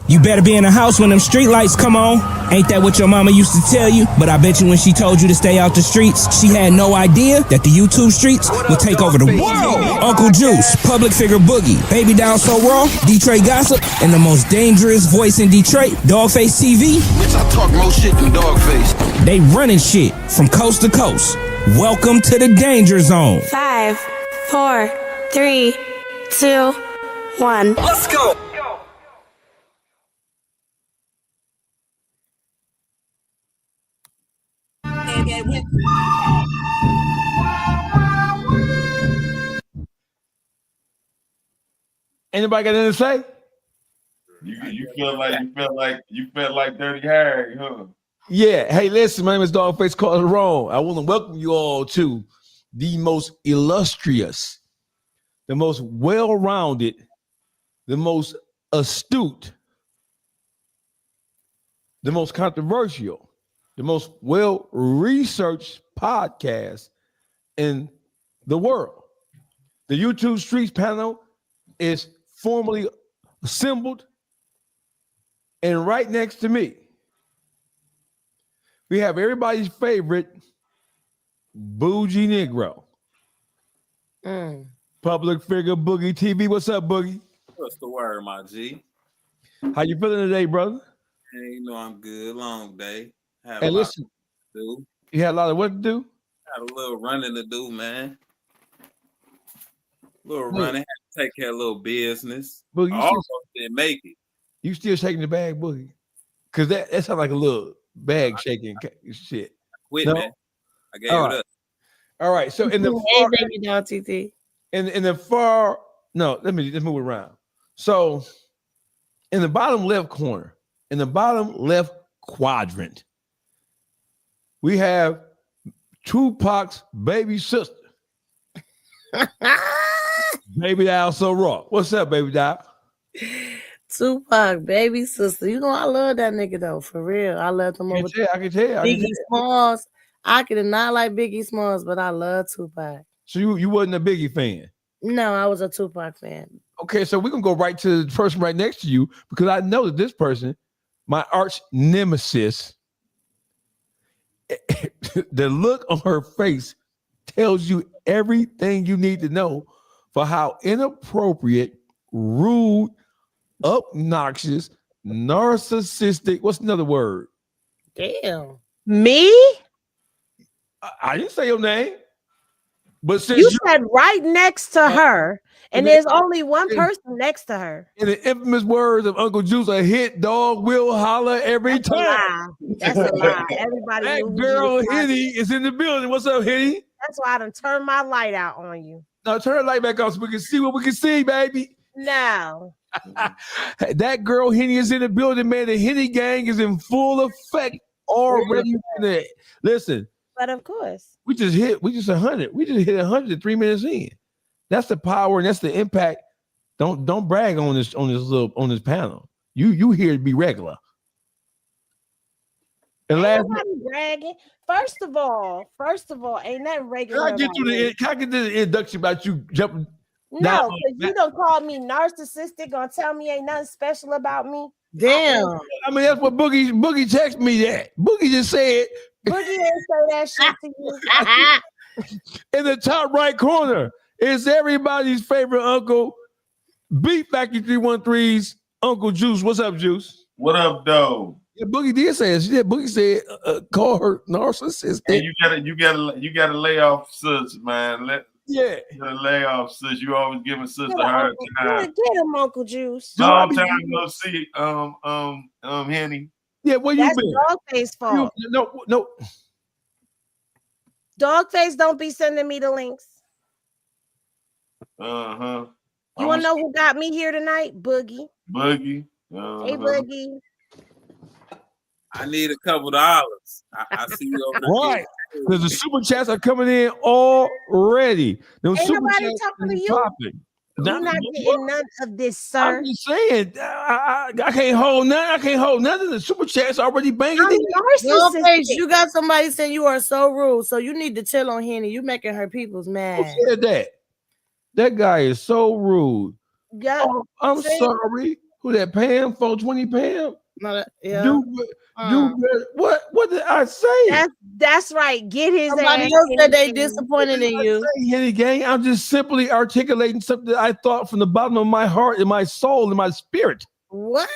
You better be in the house when them street lights come on. Ain't that what your mama used to tell you? But I bet you when she told you to stay out the streets, she had no idea that the YouTube streets would take over the world. Uncle Juice, public figure Boogie, Baby Down So Raw, Detroit Gossip, and the most dangerous voice in Detroit, Dogface TV. Bitch, I talk more shit than Dogface. They running shit from coast to coast. Welcome to the Danger Zone. 5, 4, 3, 2, 1. Let's go. Anybody got anything to say? You felt like Dirty Harry, huh? Yeah. Hey, listen, my name is Dogface Calderon. I want to welcome you all to the most illustrious, the most well-rounded, the most astute, the most controversial, the most well-researched podcast in the world. The YouTube Streets panel is formally assembled, and right next to me, we have everybody's favorite bougie Negro. Public figure Boogie TV. What's up, Boogie? What's the word, my G? How you feeling today, brother? Hey, you know I'm good. Long day. Hey, listen. To do. You had a lot of what to do? Had a little running to do, man. A little running. Had to take care of a little business. Boogie, I almost didn't make it. You still shaking the bag, Boogie? Because that sounds like a little bag shaking shit. Quit, man. I gave All it right. up. All right. So in the Hey, baby down, TT. in the far, no, let's move around. So in the bottom left corner, in the bottom left quadrant, we have Tupac's baby sister. Baby Down So Raw. What's up, Baby Down? Tupac, baby sister. You know, I love that nigga though, for real. I love him over I can tell. Biggie Smalls. I could not like Biggie Smalls, but I love Tupac. So you wasn't a Biggie fan? No, I was a Tupac fan. Okay, so we're gonna go right to the person right next to you because I know that this person, my arch nemesis, the look on her face tells you everything you need to know for how inappropriate, rude, obnoxious, narcissistic. What's another word? Damn. Me? I didn't say your name, but since You said right next to her, and there's only one person next to her. in the infamous words of Uncle Juice, a hit dog will holler every That's a time. lie. That's a lie. Everybody That knew who girl you was talking Hitty is in the building. What's up, Hitty? That's why I done turned my light out on you. Now turn the light back on so we can see what we can see, baby. No. That girl Henny is in the building, man. The Henny gang is in full effect already. Listen, But of course. we just hit 100. We just hit 100 3 minutes in. That's the power and that's the impact. Don't brag on this panel. You here to be regular. And Ain't nobody bragging. First of all, ain't nothing regular. Can I get the introduction about you jumping? No, because you don't call me narcissistic, gonna tell me ain't nothing special about me. Damn. I mean, that's what Boogie texted me that. Boogie just said Boogie didn't say that shit to you. in the top right corner is everybody's favorite uncle, Beat Factory 313's Uncle Juice. What's up, Juice? What up, though? Yeah, Boogie did say it. Yeah, Boogie said call her narcissistic. Hey, you gotta lay off sis, man. Yeah. You gotta lay off sis. You always giving sis a hard time. Get him, Uncle Juice. Long time no see, Henny. Yeah, where you That's been? Dogface fault. No. Dogface don't be sending me the links. Uh-huh. You wanna know who got me here tonight? Boogie. Boogie. Hey, Boogie. I need a couple dollars. I see you over there. Right. Because the super chats are coming in already. Those Ain't super nobody chats talking to is you. popping. You're not getting none of this, sir. I'm just saying, I can't hold none. I can't hold none of the super chats already banging. Dogface, you got somebody saying you are so rude, so you need to chill on Henny. You making her people's mad. Who said that? That guy is so rude. Yeah, I'm sorry. Who that Pam? 420 Pam? No, yeah. What did I say? That's right. Get his Somebody ass. else said they in. disappointed in you. Henny Gang, I'm just simply articulating something that I thought from the bottom of my heart, and my soul, and my spirit. What?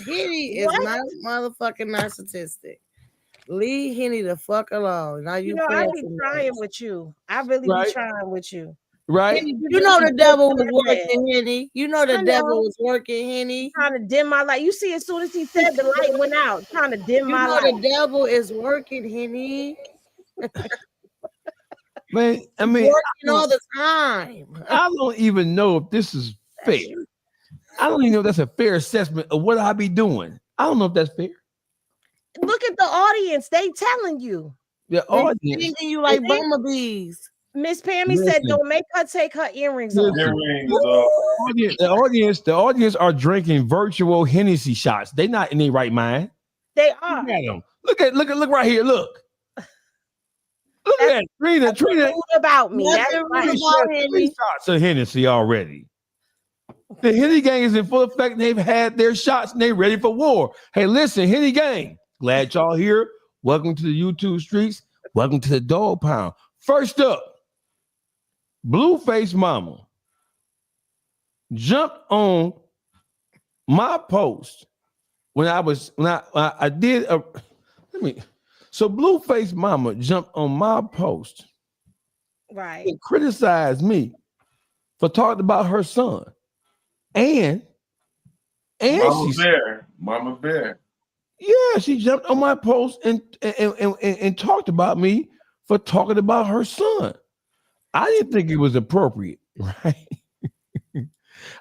Henny is not motherfucking narcissistic. Leave Henny the fuck alone. Now You know, I be trying with you. I really be trying with you. Right? Henny, you know the devil was working, Henny. You know the devil was working, Henny. Trying to dim my light. You see, as soon as he said, the light went out. Trying to dim my light. The devil is working, Henny. Man, I mean, working all the time. I don't even know if this is fair. I don't even know if that's a fair assessment of what I be doing. I don't know if that's fair. Look at the audience. They telling you. The audience. Thinking you like bumblebees. Miss Pammy said, "Don't make her take her earrings off." The audience are drinking virtual Hennessy shots. They not in their right mind. They are. Look right here. Look at that. Trina. About me. That's three shots of Hennessy already. The Henny Gang is in full effect, and they've had their shots, and they ready for war. Hey, listen, Henny Gang, glad y'all here. Welcome to the YouTube streets. Welcome to the dog pound. First up, Blueface mama jumped on my post when I did a so Blueface mama jumped on my post, right, and criticized me for talking about her son. And Mama Bear. Yeah, she jumped on my post and talked about me for talking about her son. I didn't think it was appropriate, right?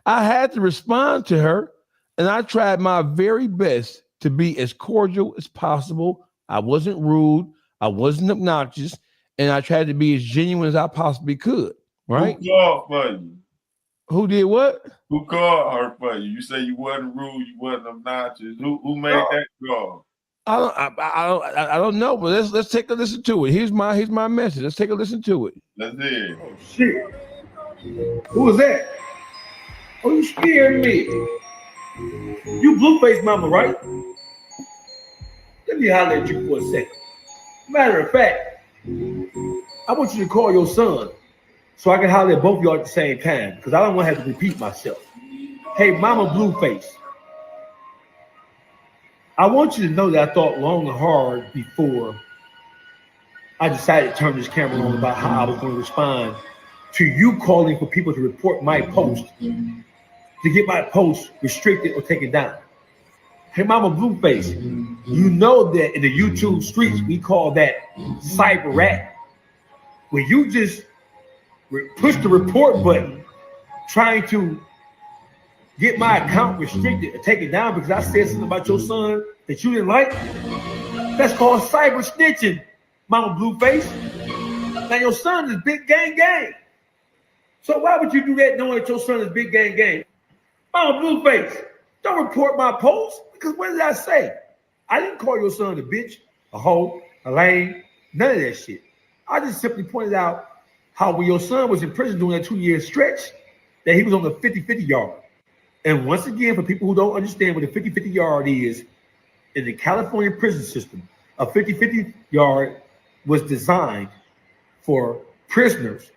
I had to respond to her, and I tried my very best to be as cordial as possible. I wasn't rude, I wasn't obnoxious, and I tried to be as genuine as I possibly could, right? Who called for you? Who did what? Who called her for you? You say you wasn't rude, you wasn't obnoxious. Who made that call? I don't know, but let's take a listen to it. Here's my message. Let's take a listen to it. Let's hear it. Oh shit! Who was that? Oh, you scared me. You Blueface mama, right? Let me holler at you for a second. Matter of fact, I want you to call your son so I can holler at both of y'all at the same time, because I don't want to have to repeat myself. Hey, Mama Blueface, I want you to know that I thought long and hard before I decided to turn this camera on about how I was going to respond to you calling for people to report my post, to get my post restricted or taken down. Hey, Mama Blueface, you know that in the YouTube streets, we call that cyber rat. When you just push the report button, trying to get my account restricted or taken down because I said something about your son that you didn't like, that's called cyber snitching, Mama Blueface. Now your son is big gang. So why would you do that knowing that your son is big gang? Mama Blueface, don't report my post, because what did I say? I didn't call your son a bitch, a hoe, a lame, none of that shit. I just simply pointed out how when your son was in prison during that 2-year stretch, that he was on the 50-50 yard. And once again, for people who don't understand what a 50-50 yard is, in the California prison system, a 50-50 yard was designed for prisoners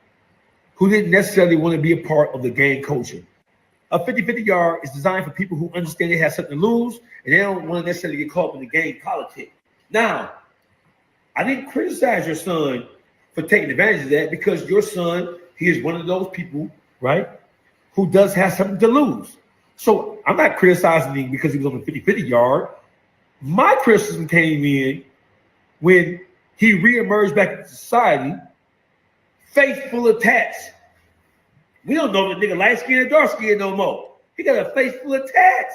who didn't necessarily want to be a part of the gang culture. A 50-50 yard is designed for people who understand they have something to lose and they don't want to necessarily get caught up in the gang politics. Now, I didn't criticize your son for taking advantage of that, because your son, he is one of those people, right, who does have something to lose. So I'm not criticizing him because he was on the 50-50 yard. My criticism came in when he reemerged back into society, face full of tats. We don't know if the nigga light skinned or dark skinned no more. He got a face full of tats.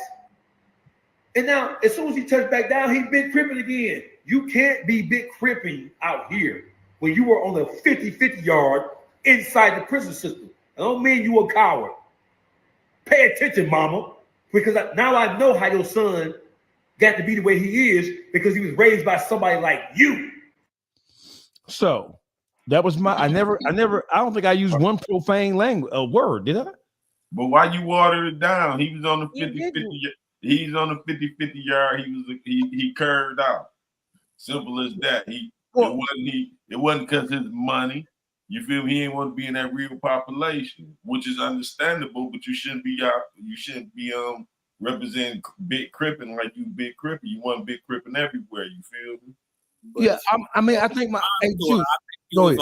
And now, as soon as he touched back down, he's big cripping again. You can't be big cripping out here when you were on the 50-50 yard inside the prison system. I don't mean you a coward. Pay attention, mama, because now I know how your son got to be the way he is, because he was raised by somebody like you. So that was my, I don't think I used one profane word, did I? But why you water it down? He was on the You 50-50. didn't. He's on the 50-50 yard. He curved out. Simple as that. It wasn't because his money. You feel me? He didn't want to be in that real population, which is understandable. But you shouldn't be representing big cripping like you big cripping. You want big cripping everywhere. You feel me? But Yeah, I think my hey, Juice, go ahead.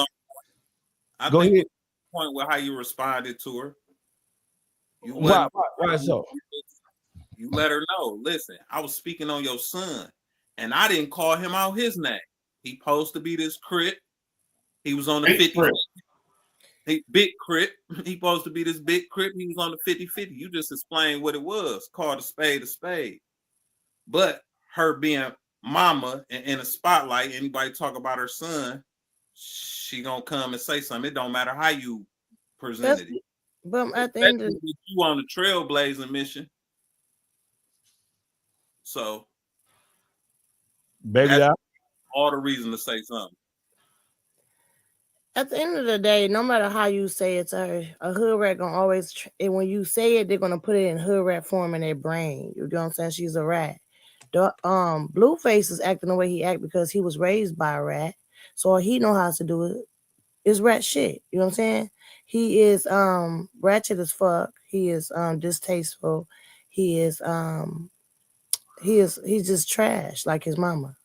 Go ahead. Point with how you responded to her. Why so? You let her know. Listen, I was speaking on your son, and I didn't call him out his name. He supposed to be this crip. He was on the 50. Big crip. He supposed to be this big crip. He was on the 50-50. You just explained what it was. Called a spade a spade. But her being mama and in a spotlight, anybody talk about her son, she gonna come and say something. It don't matter how you presented it. But at the end of you on the trailblazing mission. So baby, all the reason to say something. At the end of the day, no matter how you say it to her, a hood rat gonna always. And when you say it, they're gonna put it in hood rat form in their brain. You know what I'm saying? She's a rat. Blueface is acting the way he act because he was raised by a rat, so all he know how to do it is rat shit. You know what I'm saying? He is ratchet as fuck. He is distasteful. He's just trash like his mama.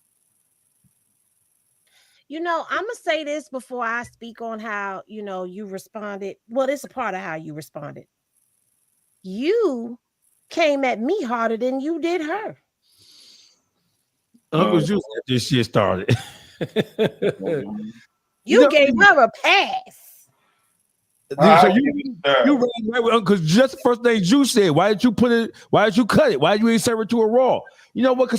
You know, I'm gonna say this before I speak on how you responded. Well, it's a part of how you responded. You came at me harder than you did her. Uncle Juice got this shit started. You gave her a pass. So you ran right with Uncle, just the first thing Juice said. Why did you put it? Why did you cut it? Why did you serve it to a raw? You know what?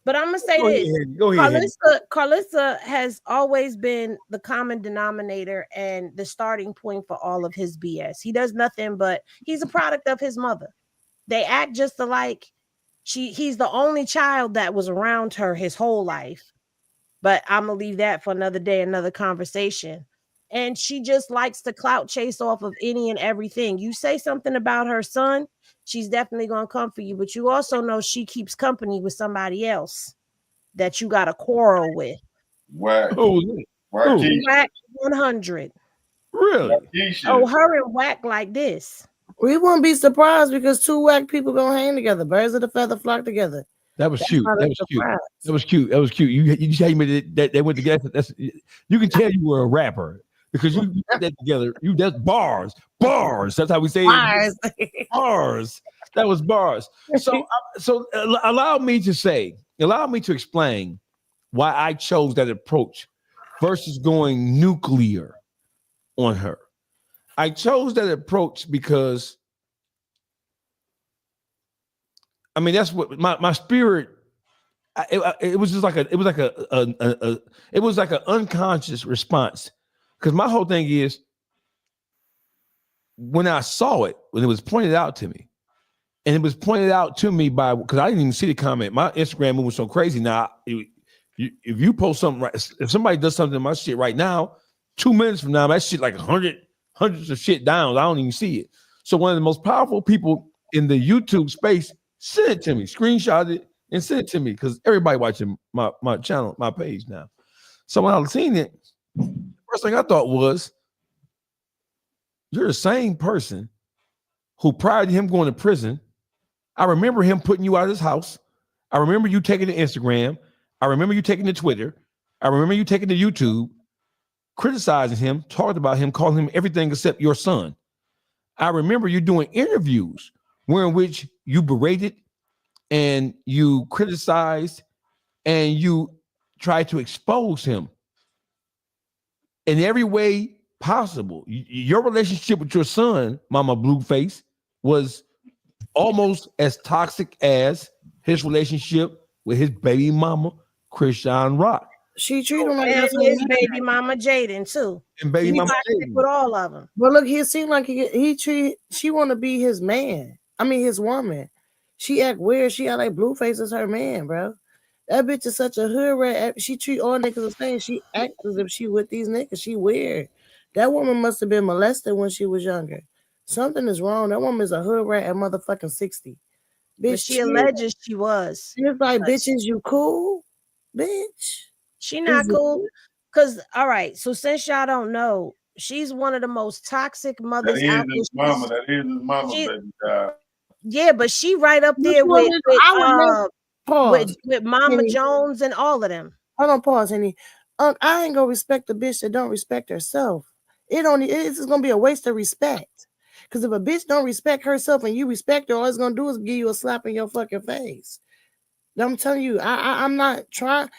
But I'm gonna say this. Go ahead. Carlissa has always been the common denominator and the starting point for all of his BS. He does nothing but he's a product of his mother. They act just alike. He's the only child that was around her his whole life. But I'm gonna leave that for another day, another conversation. And she just likes to clout chase off of any and everything. You say something about her son, she's definitely gonna come for you. But you also know she keeps company with somebody else that you got a quarrel with. Wack. Wack 100. Really? Oh, her and Wack like this. We won't be surprised because two whack people gonna hang together. Birds of the feather flock together. That was cute. That was cute. You tell me that they went together. You can tell you were a rapper because you put that together. That's bars. That's how we say it. Bars. That was bars. So allow me to explain why I chose that approach versus going nuclear on her. I chose that approach because I mean that's what my spirit. It was like an unconscious response because my whole thing is when I saw it, when it was pointed out to me, and it was pointed out to me by because I didn't even see the comment. My Instagram moving so crazy now. If you post something right, if somebody does something to my shit right now, 2 minutes from now, that shit like hundreds of shit down. I don't even see it. So one of the most powerful people in the YouTube space sent it to me, screenshot it, and sent it to me because everybody watching my channel, my page now. So when I seen it, first thing I thought was, you're the same person who prior to him going to prison, I remember him putting you out of his house. I remember you taking to Instagram. I remember you taking to Twitter. I remember you taking to YouTube, criticizing him, talking about him, calling him everything except your son. I remember you doing interviews in which you berated and you criticized and you tried to expose him in every way possible. Your relationship with your son, Mama Blueface, was almost as toxic as his relationship with his baby mama, Christian Rock. She treated him like his baby mama Jaden too. And baby mama Jaden with all of them. But look, he seemed like she want to be his man. I mean, his woman. She act weird. She act like Blueface is her man, bro. That bitch is such a hood rat. She treat all niggas the same. She acts as if she with these niggas. She weird. That woman must have been molested when she was younger. Something is wrong. That woman is a hood rat at motherfucking 60. But Bitch, she alleges she was. It's like, bitch, is you cool? Bitch. She not cool. Cause all right, so since y'all don't know, she's one of the most toxic mothers out there. That is his mama, baby child. Yeah, but she right up there with Mama Jones and all of them. Hold on, pause, honey. I ain't gonna respect the bitch that don't respect herself. It's gonna be a waste of respect. Because if a bitch don't respect herself and you respect her, all it's gonna do is give you a slap in your fucking face. I'm telling you, I'm not trying.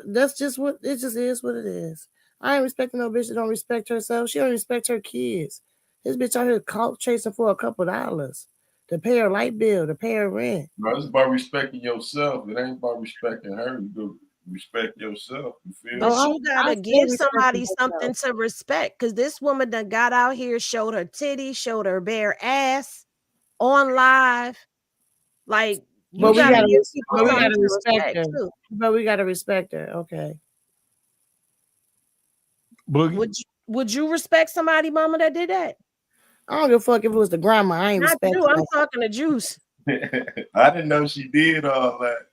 That's just what it just is. What it is. I ain't respecting no bitch that don't respect herself. She don't respect her kids. This bitch out here chasing for a couple dollars to pay her light bill, to pay her rent. No, it's about respecting yourself. It ain't about respecting her. You go respect yourself. You feel? But you gotta give somebody something to respect, because this woman done got out here, showed her titties, showed her bare ass on live. Like, you gotta give people something to respect her too. But we gotta respect her. Okay. Would you respect somebody, mama, that did that? I don't give a fuck if it was the grandma. I ain't respecting her. I'm talking to Juice. I didn't know she did all that.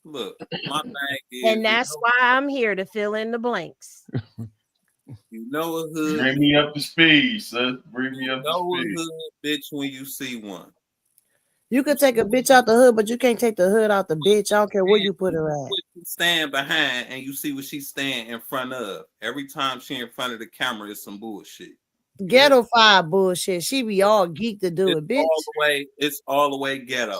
Look, my thing is, and that's why I'm here to fill in the blanks. You know a hood. Bring me up to speed, son. Bring me up to speed. A hood bitch when you see one. You could take a bitch out the hood, but you can't take the hood out the bitch. I don't care where you put her at. You stand behind and you see what she's standing in front of. Every time she in front of the camera is some bullshit. Ghetto fire bullshit. She be all geeked to do it, bitch. It's all the way ghetto.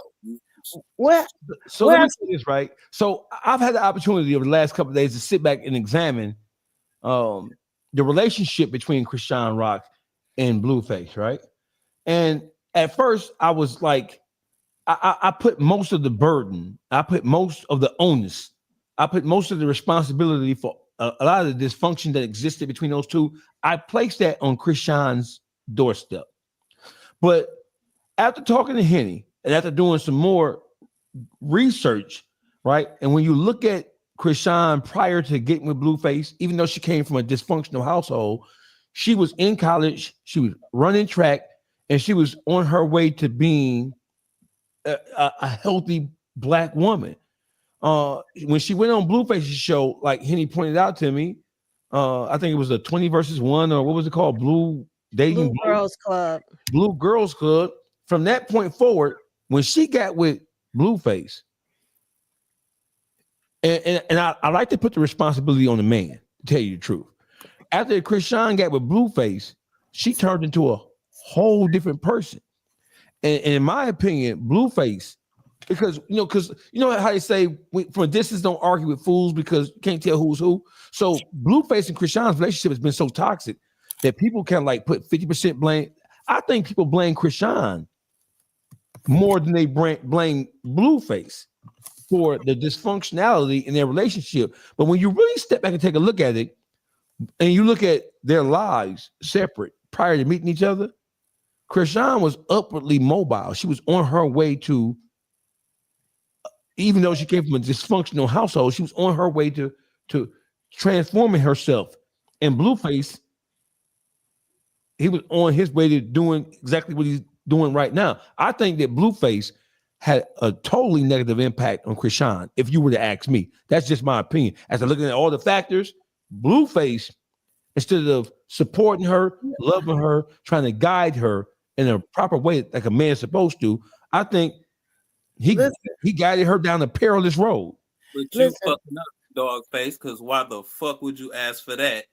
What? So let me say this, right? So I've had the opportunity over the last couple of days to sit back and examine the relationship between Chrisean Rock and Blueface, right? And at first I was like, I put most of the burden, I put most of the onus, I put most of the responsibility for a lot of the dysfunction that existed between those two. I placed that on Chrisean's doorstep. But after talking to Henny and after doing some more research, right? And when you look at Chrisean prior to getting with Blueface, even though she came from a dysfunctional household, she was in college, she was running track, and she was on her way to being a healthy black woman. When she went on Blueface's show, like Henny pointed out to me, I think it was a 20 versus 1, or what was it called? Blue Girls Club. Blue Girls Club. From that point forward, when she got with Blueface, and I like to put the responsibility on the man, to tell you the truth. After Chrisean got with Blueface, she turned into a whole different person. And in my opinion, Blueface, because you know how they say from a distance don't argue with fools because you can't tell who's who. So Blueface and Chrisean's relationship has been so toxic that people can like put 50% blame. I think people blame Chrisean more than they blame Blueface for the dysfunctionality in their relationship. But when you really step back and take a look at it, and you look at their lives separate prior to meeting each other, Chrisean was upwardly mobile. She was on her way to, even though she came from a dysfunctional household, she was on her way to transforming herself. And Blueface, he was on his way to doing exactly what he's doing right now. I think that Blueface had a totally negative impact on Chrisean, if you were to ask me. That's just my opinion. As I'm looking at all the factors, Blueface, instead of supporting her, loving her, trying to guide her in a proper way like a man's supposed to, I think he guided her down a perilous road. But you fucking up, dog face, because why the fuck would you ask for that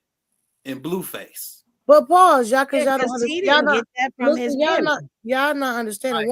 in Blueface? But pause, y'all, because y'all don't understand. Y'all not understanding.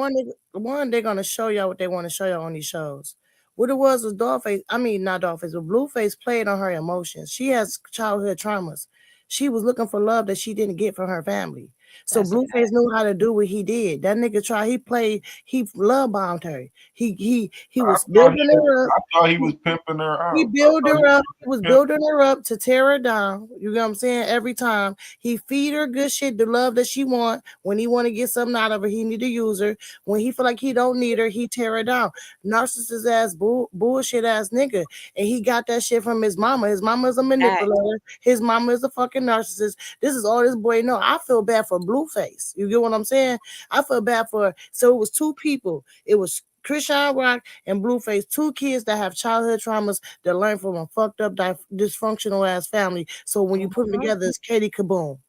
One, they're gonna show y'all what they want to show y'all on these shows. What it was Dogface. I mean, not Dogface, but Blueface played on her emotions. She has childhood traumas. She was looking for love that she didn't get from her family. So Blueface knew how to do what he did. That nigga he love bombed her. He was building her up. I thought he was pimping her out. He built her up. He was building her up to tear her down. You know what I'm saying? Every time he feed her good shit, the love that she want. When he want to get something out of her, he need to use her. When he feel like he don't need her, he tear her down. Narcissist ass bullshit ass nigga. And he got that shit from his mama. His mama is a manipulator. His mama is a fucking narcissist. This is all this boy know. I feel bad for for Blueface. You get what I'm saying? I feel bad for. So it was two people. It was Krishan Rock and Blueface, two kids that have childhood traumas that learn from a fucked up, dysfunctional ass family. So when you put them together, it's Katie Kaboom.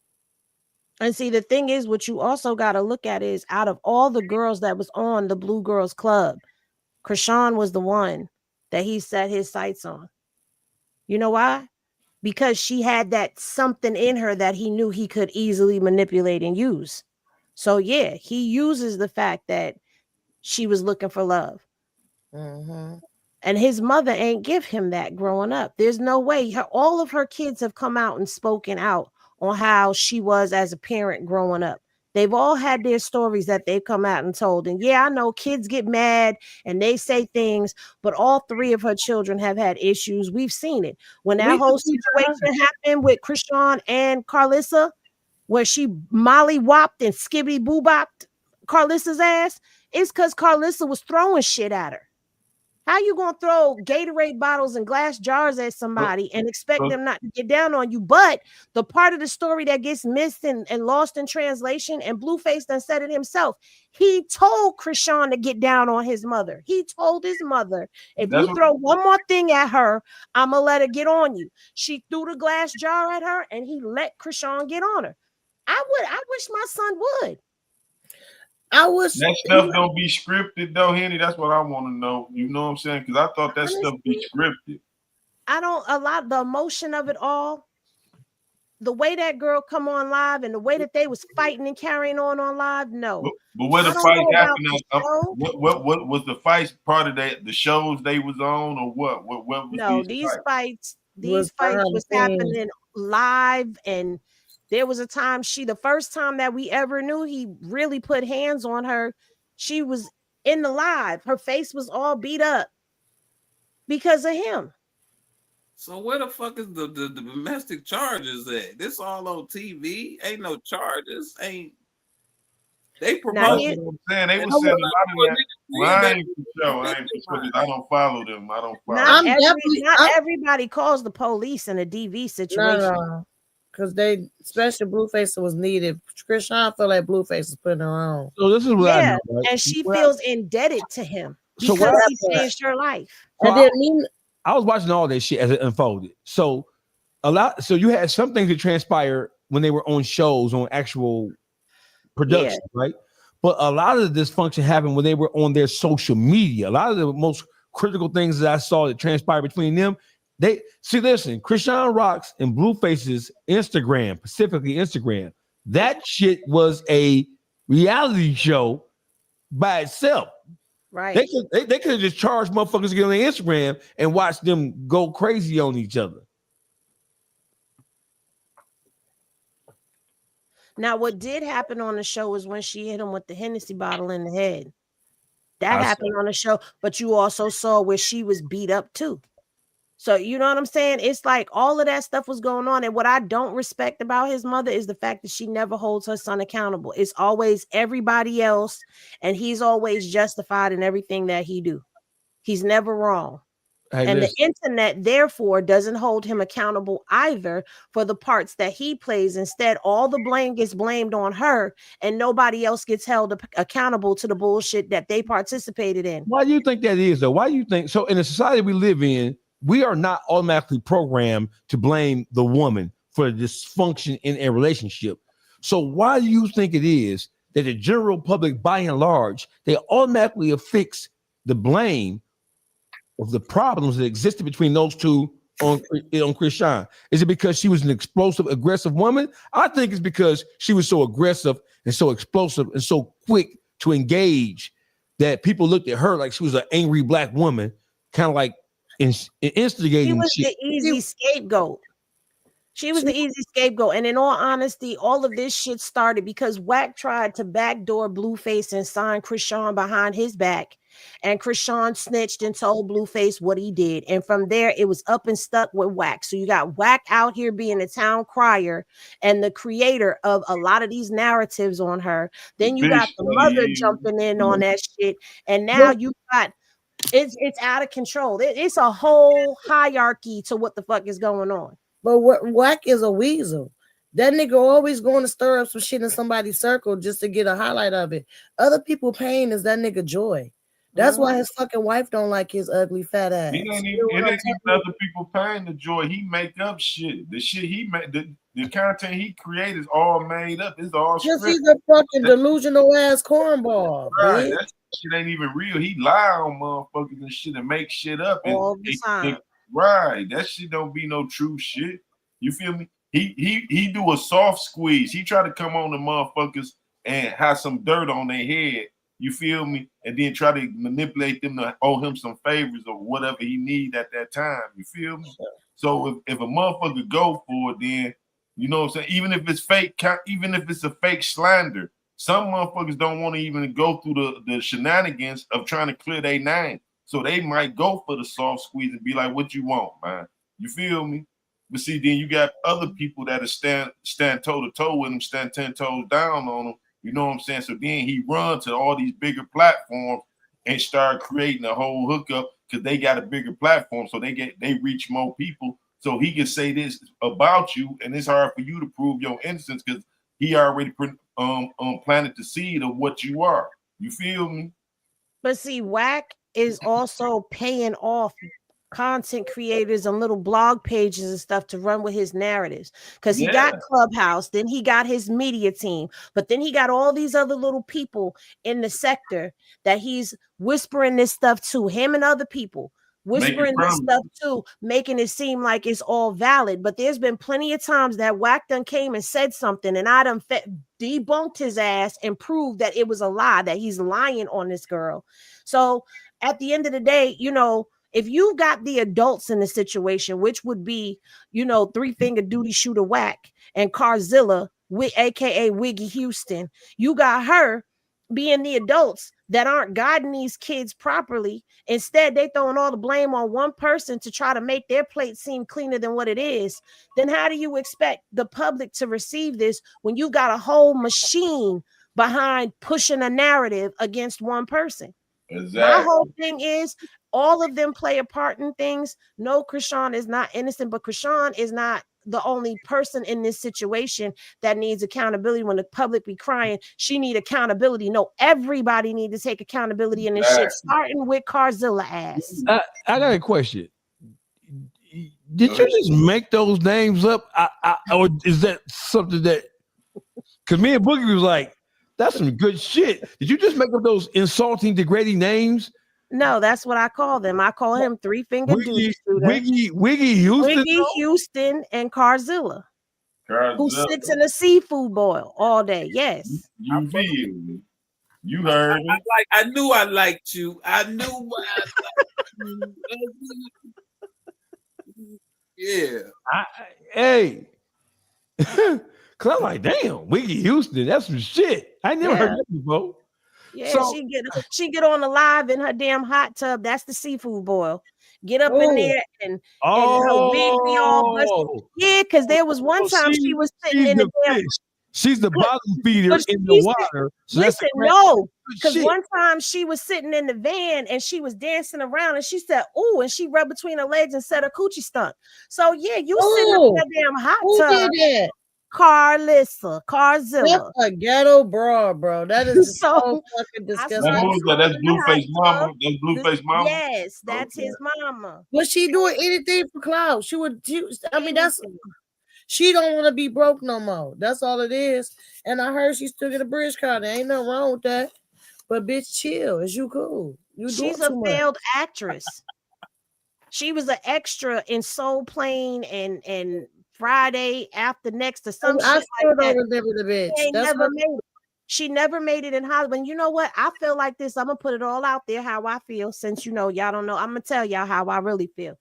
And see, the thing is, what you also got to look at is out of all the girls that was on the Blue Girls Club, Krishan was the one that he set his sights on. You know why? Because she had that something in her that he knew he could easily manipulate and use. So yeah, he uses the fact that she was looking for love. Mm-hmm. And his mother ain't give him that growing up. There's no way. All of her kids have come out and spoken out on how she was as a parent growing up. They've all had their stories that they've come out and told. And yeah, I know kids get mad and they say things, but all three of her children have had issues. We've seen it. When that whole situation happened with Krishan and Carlissa, where she molly-whopped and skibby-boo-bopped Carlissa's ass, it's because Carlissa was throwing shit at her. How you gonna throw Gatorade bottles and glass jars at somebody and expect them not to get down on you? But the part of the story that gets missed and lost in translation, and Blueface done said it himself, he told Krishan to get down on his mother. He told his mother, if you throw one more thing at her, I'm gonna let her get on you. She threw the glass jar at her and he let Krishan get on her. I wish my son would. I wish that stuff don't be scripted though, Henny. That's what I want to know. You know what I'm saying? Because I thought that stuff be scripted. The emotion of it all, the way that girl come on live and the way that they was fighting and carrying on live, no. But where the fight happened, what was the fight part of the shows they was on, or what? What was no, these fights was happening live, and there was a time the first time that we ever knew he really put hands on her, she was in the live. Her face was all beat up because of him. So where the fuck is the domestic charges at? This all on TV. Ain't no charges. Ain't they promote? They were saying a lot of that. Well, I ain't for sure. I don't follow them. I don't follow. Not everybody calls the police in a DV situation. No. Because they, especially Blueface, was needed. Krishan feel like Blueface is putting her on. So this is what I know, right? And she feels indebted to him because he changed her life. So I was watching all this shit as it unfolded. So you had some things that transpire when they were on shows, on actual production, right? But a lot of the dysfunction happened when they were on their social media. A lot of the most critical things that I saw that transpired between them. Listen, Krishan Rock's and Blueface's Instagram, specifically Instagram, that shit was a reality show by itself. Right. They could have just charged motherfuckers to get on their Instagram and watch them go crazy on each other. Now, what did happen on the show is when she hit him with the Hennessy bottle in the head. That happened on the show, but you also saw where she was beat up too. So you know what I'm saying? It's like all of that stuff was going on. And what I don't respect about his mother is the fact that she never holds her son accountable. It's always everybody else. And he's always justified in everything that he do. He's never wrong. The internet, therefore, doesn't hold him accountable either for the parts that he plays. Instead, all the blame gets blamed on her and nobody else gets held accountable to the bullshit that they participated in. Why do you think that is, though? Why do you think so? In the society we live in, we are not automatically programmed to blame the woman for dysfunction in a relationship. So why do you think it is that the general public, by and large, they automatically affix the blame of the problems that existed between those two on Krishan? Is it because she was an explosive, aggressive woman? I think it's because she was so aggressive and so explosive and so quick to engage that people looked at her like she was an angry black woman, kind of like instigating. She was the easy scapegoat. She was the easy scapegoat. And in all honesty, all of this shit started because Wack tried to backdoor Blueface and sign Krishan behind his back. And Krishan snitched and told Blueface what he did. And from there, it was up and stuck with Wack. So you got Wack out here being the town crier and the creator of a lot of these narratives on her. Then you got the mother jumping in on that shit. And now you got it's out of control. It's a whole hierarchy to what the fuck is going on. But Wack is a weasel. That nigga always going to stir up some shit in somebody's circle just to get a highlight of it. Other people pain is that nigga joy. That's why his fucking wife don't like his ugly fat ass. It ain't even other people paying the joy. He make up shit. The shit he made, the content he created is all made up. It's all just script. he's a fucking delusional ass cornball. Right, Bitch. that shit ain't even real. He lie on motherfuckers and shit and make shit up. All the time. Right, that shit don't be no true shit. You feel me? He do a soft squeeze. He try to come on the motherfuckers and have some dirt on their head. You feel me? And then try to manipulate them to owe him some favors or whatever he need at that time. You feel me? So if a motherfucker go for it, then you know what I'm saying? Even if it's fake, even if it's a fake slander, some motherfuckers don't want to even go through the shenanigans of trying to clear their name. So they might go for the soft squeeze and be like, what you want, man? You feel me? But see, then you got other people that stand toe to toe with him, stand 10 toes down on him. You know what I'm saying? So then he run to all these bigger platforms and start creating a whole hookup because they got a bigger platform. So they reach more people. So he can say this about you, and it's hard for you to prove your innocence because he already planted the seed of what you are. You feel me? But see, Wack is also paying off content creators and little blog pages and stuff to run with his narratives because he got Clubhouse, then he got his media team, but then he got all these other little people in the sector that he's whispering this stuff to, him and other people whispering this stuff too, making it seem like it's all valid. But there's been plenty of times that Wack done came and said something and I done debunked his ass and proved that it was a lie, that he's lying on this girl. So at the end of the day, you know, if you got the adults in the situation, which would be, you know, 3-finger duty shooter Wack and Carzilla, aka Wiggy Houston, you got her being the adults that aren't guiding these kids properly. Instead, they throwing all the blame on one person to try to make their plate seem cleaner than what it is. Then how do you expect the public to receive this when you got a whole machine behind pushing a narrative against one person? Exactly. My whole thing is all of them play a part in things. No, Krishan is not innocent, but Krishan is not the only person in this situation that needs accountability. When the public be crying, she need accountability. No, everybody need to take accountability in this shit, starting with Carzilla ass. I got a question. Did you just make those names up? Or is that something that, because me and Boogie was like, that's some good shit. Did you just make up those insulting, degrading names? No, that's what I call them. I call him 3-finger duty shooter. Wiggy Houston. Wiggy Houston and Carzilla, who sits in a seafood boil all day. Yes. You feel me? You heard me. I knew I liked you. I knew I liked you. Yeah. Hey. Cause I'm like, damn, Wiggy Houston, that's some shit. I never heard that before. Yeah, so, she get on the live in her damn hot tub. That's the seafood boil. Get up in there and her wig be all busted. Yeah, because there was one time she was sitting in the damn. She's the bottom feeder in the water. So listen, no, because one time she was sitting in the van and she was dancing around and she said, "Ooh," and she rubbed between her legs and said her coochie stunk. So yeah, you sitting up in that damn hot tub. Did that? Carzilla. That's a ghetto bra, bro. That is so fucking disgusting. That's Blueface mama. That's Blueface mama. Yes, that's his mama. Was she doing anything for clout? She don't want to be broke no more. That's all it is. And I heard she still get a bridge card. There ain't nothing wrong with that. But bitch, chill. Is you cool? She's a failed actress. She was an extra in Soul Plane and Friday After Next or some shit like that. Remember the bitch. She never made it in Hollywood. And you know what? I feel like this. I'm gonna put it all out there how I feel. Since you know y'all don't know, I'm gonna tell y'all how I really feel.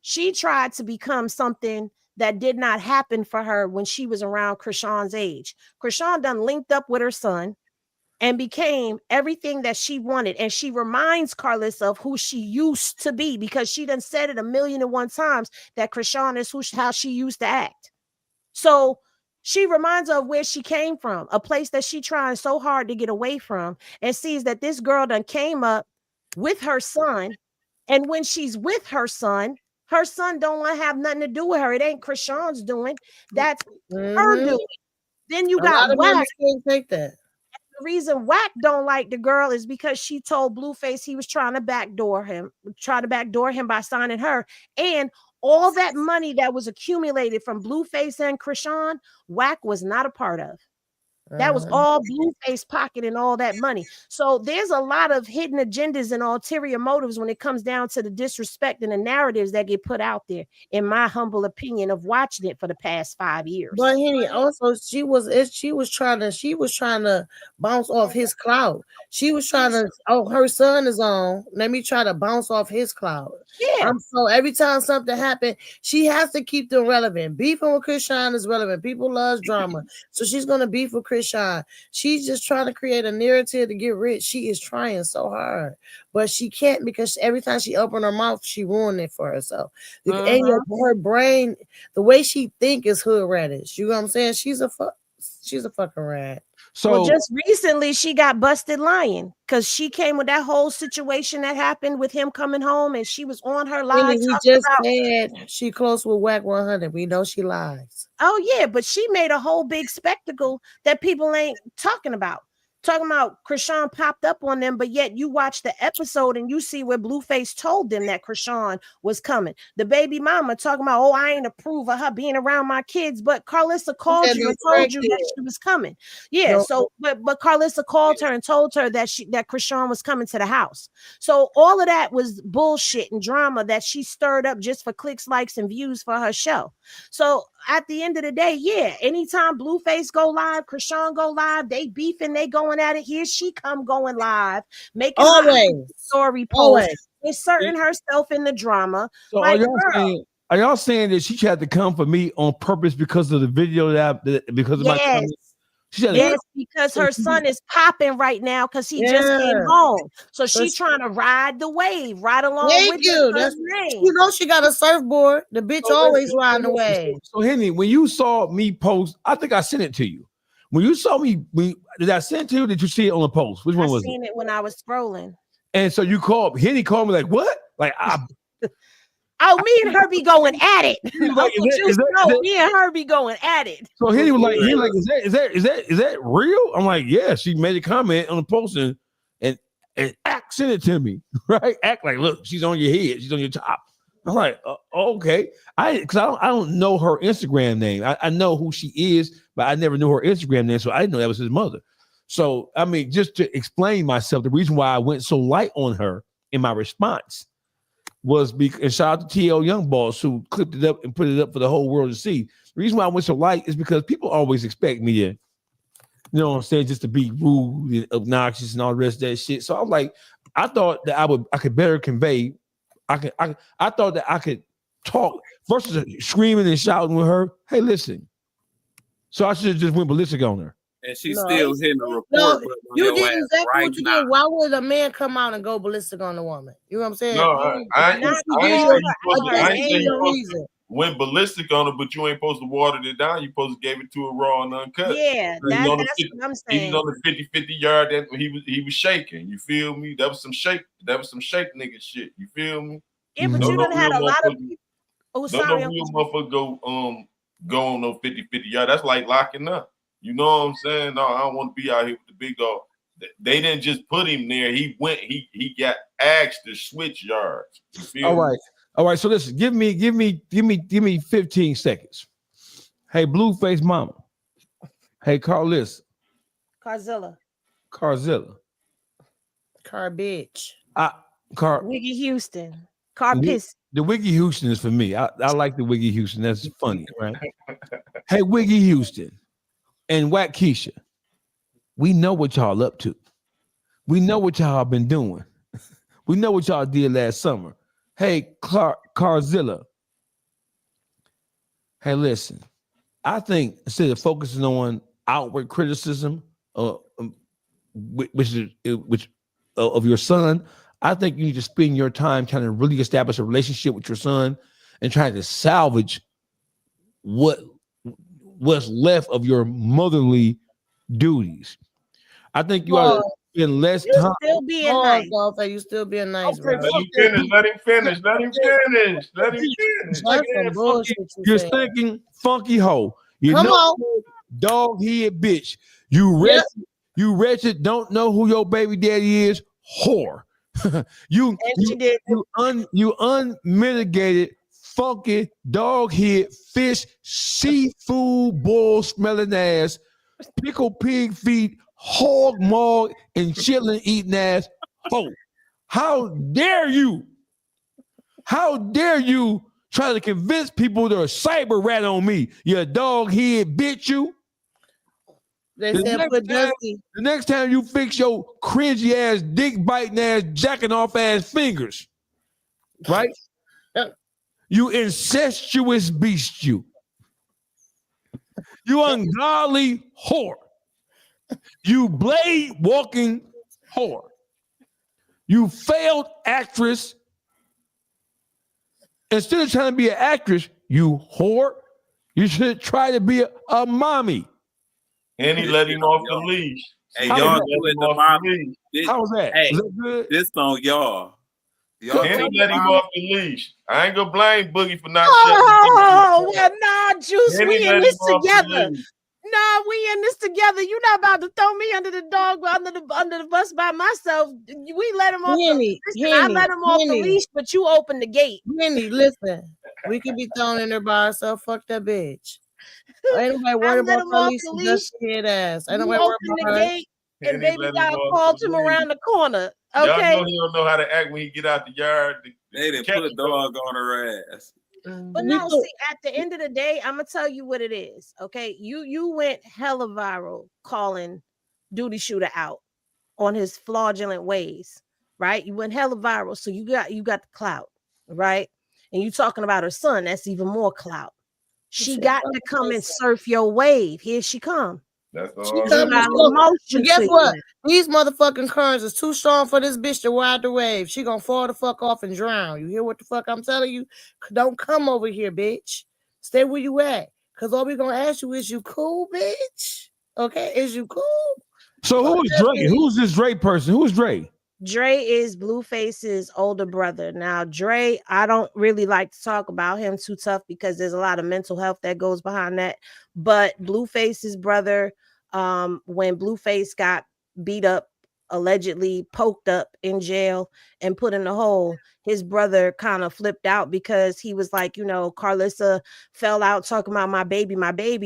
She tried to become something that did not happen for her when she was around Krishan's age. Krishan done linked up with her son and became everything that she wanted. And she reminds Carlissa of who she used to be because she done said it 1,000,001 times that Krishan is how she used to act. So she reminds her of where she came from, a place that she trying so hard to get away from, and sees that this girl done came up with her son. And when she's with her son, Her son don't want to have nothing to do with her. It ain't Krishan's doing. That's her doing. Then you got Wack. Take that. The reason Wack don't like the girl is because she told Blueface he was trying to backdoor him by signing her. And all that money that was accumulated from Blueface and Krishan, Wack was not a part of. That was all Blueface pocketing all that money. So there's a lot of hidden agendas and ulterior motives when it comes down to the disrespect and the narratives that get put out there, in my humble opinion of watching it for the past 5 years. But Henny, also she was trying to bounce off his cloud. She was trying to, her son is on. Let me try to bounce off his cloud. Yeah. So every time something happened, she has to keep them relevant. Beefing with Krishan is relevant. People love drama. So she's gonna beef with Krishan. She's just trying to create a narrative to get rich. She is trying so hard, but she can't, because every time she opened her mouth, she ruined it for herself. Her brain, the way she think is hood radish. You know what I'm saying? She's a fucking rat. So just recently she got busted lying because she came with that whole situation that happened with him coming home, and she was on her live. He just said she close with Wack 100. We know she lies. Oh yeah, but she made a whole big spectacle that people ain't talking about. Talking about Krishan popped up on them, but yet you watch the episode and you see where Blueface told them that Krishan was coming. The baby mama talking about, I ain't approve of her being around my kids, but Carlissa called you and told you that she was coming. Yeah, so but Carlissa called her and told her that Krishan was coming to the house. So all of that was bullshit and drama that she stirred up just for clicks, likes, and views for her show. So at the end of the day, yeah, anytime Blueface go live, Krishan go live, they beefing, they going at it. Here she come going live, making story posts, inserting herself in the drama. So like, are y'all saying that she had to come for me on purpose because of the video because of my comment? Yes, because her son is popping right now because he just came home. So she's trying to ride the wave, right along with you. You know she got a surfboard. The bitch always riding the wave. So Henny, when you saw me post, I think I sent it to you. When you saw me, did I send it to you? Or did you see it on the post? Which one was it? I seen it when I was scrolling. And so you called, Henny called me like, what? Like me and her be going at it. Me and her be going at it. So Henny was like, is that real? I'm like, yeah. She made a comment on the post and Act sent it to me, right? Act like, look, she's on your head, she's on your top. I'm like, okay. I don't know her Instagram name. I know who she is, but I never knew her Instagram name, so I didn't know that was his mother. So I mean, just to explain myself, the reason why I went so light on her in my response was because, and shout out to TL Young Boss who clipped it up and put it up for the whole world to see. The reason why I went so light is because people always expect me to, you know what I'm saying, just to be rude and obnoxious and all the rest of that shit. So I was like, I thought that I could better convey. I thought that I could talk versus screaming and shouting with her. Hey, listen. So I should have just went ballistic on her. And she's still hitting the report. No, you did exactly what you did. Why would a man come out and go ballistic on the woman? You know what I'm saying? No, I ain't say you went ballistic on her, but you ain't supposed to water it down. You supposed to give it to her raw and uncut. Yeah, that's what I'm saying. He was on the 50-50 yard that he was shaking. You feel me? That was some shake nigga shit. You feel me? Yeah, but you done had a lot of people. Oh, sorry. No real motherfucker go on no 50-50 yard. That's like locking up. You know what I'm saying? No, I don't want to be out here with the big dog. They didn't just put him there. He went. He got asked to switch yards. You feel me? All right. So listen, give me 15 seconds. Hey, Blueface mama. Hey, Carzilla. Car bitch. Wiggy Houston. Car piss. The Wiggy Houston is for me. I like the Wiggy Houston. That's funny, right? Hey, Wiggy Houston and Wackesh. We know what y'all up to. We know what y'all been doing. We know what y'all did last summer. Hey, Carzilla. Hey, listen. I think instead of focusing on outward criticism, which of your son, I think you need to spend your time trying to really establish a relationship with your son and trying to salvage what's left of your motherly duties. I think you ought in less You time. still being Oh, nice. Dolphin, you still being nice, bro. Let him finish. Let him finish. Let him finish. Let him finish. That's some bullshit you You're said. thinking funky hoe. You Come know, on. dog head bitch. You Yep. wretched, don't know who your baby daddy is, whore. you unmitigated, funky, dog head, fish, seafood, bull smelling ass, pickle pig feet, hog maw, and chillin' eating ass hoe. How dare you? How dare you try to convince people to cyber rat on me? You dog head bitch, you. They The said next put time- Dusty. The next time you fix your cringy ass, dick biting ass, jacking off ass fingers, right? You incestuous beast, you. You ungodly whore. You blade walking whore. You failed actress. Instead of trying to be an actress, you whore, you should try to be a mommy. And he let him off the leash. Hey, How y'all was do let it him to off my. the leash. This, How was that? hey, Was that good? this on y'all. Y'all And take he let him my- off the leash. I ain't gonna blame Boogie for not Oh, shutting. well, nah, Juice, And he we let in this him off the together. leash. Nah, we in this together. You not about to throw me under the bus by myself. We let him off Henny, listen, I let him off the leash, but you opened the gate. Henny, listen. We could be thrown in there by ourselves. Fuck that bitch. Ain't nobody I worried let about him off police the and leash. dusty head ass. Ain't You nobody worried opened about the her. gate, And and he baby let him God off called the him leash. around the corner. Y'all Okay. know he don't know how to act when he get out the yard. They didn't put a dog on her ass. But no, see, at the end of the day, I'm gonna tell you what it is. Okay, you went hella viral calling Duty Shooter out on his fraudulent ways, right? You went hella viral, so you got the clout, right? And you talking about her son, that's even more clout. She got to come and surf your wave. Here she come. That's She all. come got and look. emotion But guess to what? you. These motherfucking currents is too strong for this bitch to ride the wave. She gonna fall the fuck off and drown. You hear what the fuck I'm telling you? Don't come over here, bitch. Stay where you at. Cause all we gonna ask you is, you cool, bitch? Okay, is you cool? So who is Dre? Who's this Dre person? Who is Dre? Dre is Blueface's older brother. Now, Dre, I don't really like to talk about him too tough because there's a lot of mental health that goes behind that. But Blueface's brother, when Blueface got beat up, allegedly poked up in jail and put in a hole, his brother kind of flipped out because he was like, Carlissa fell out talking about my baby,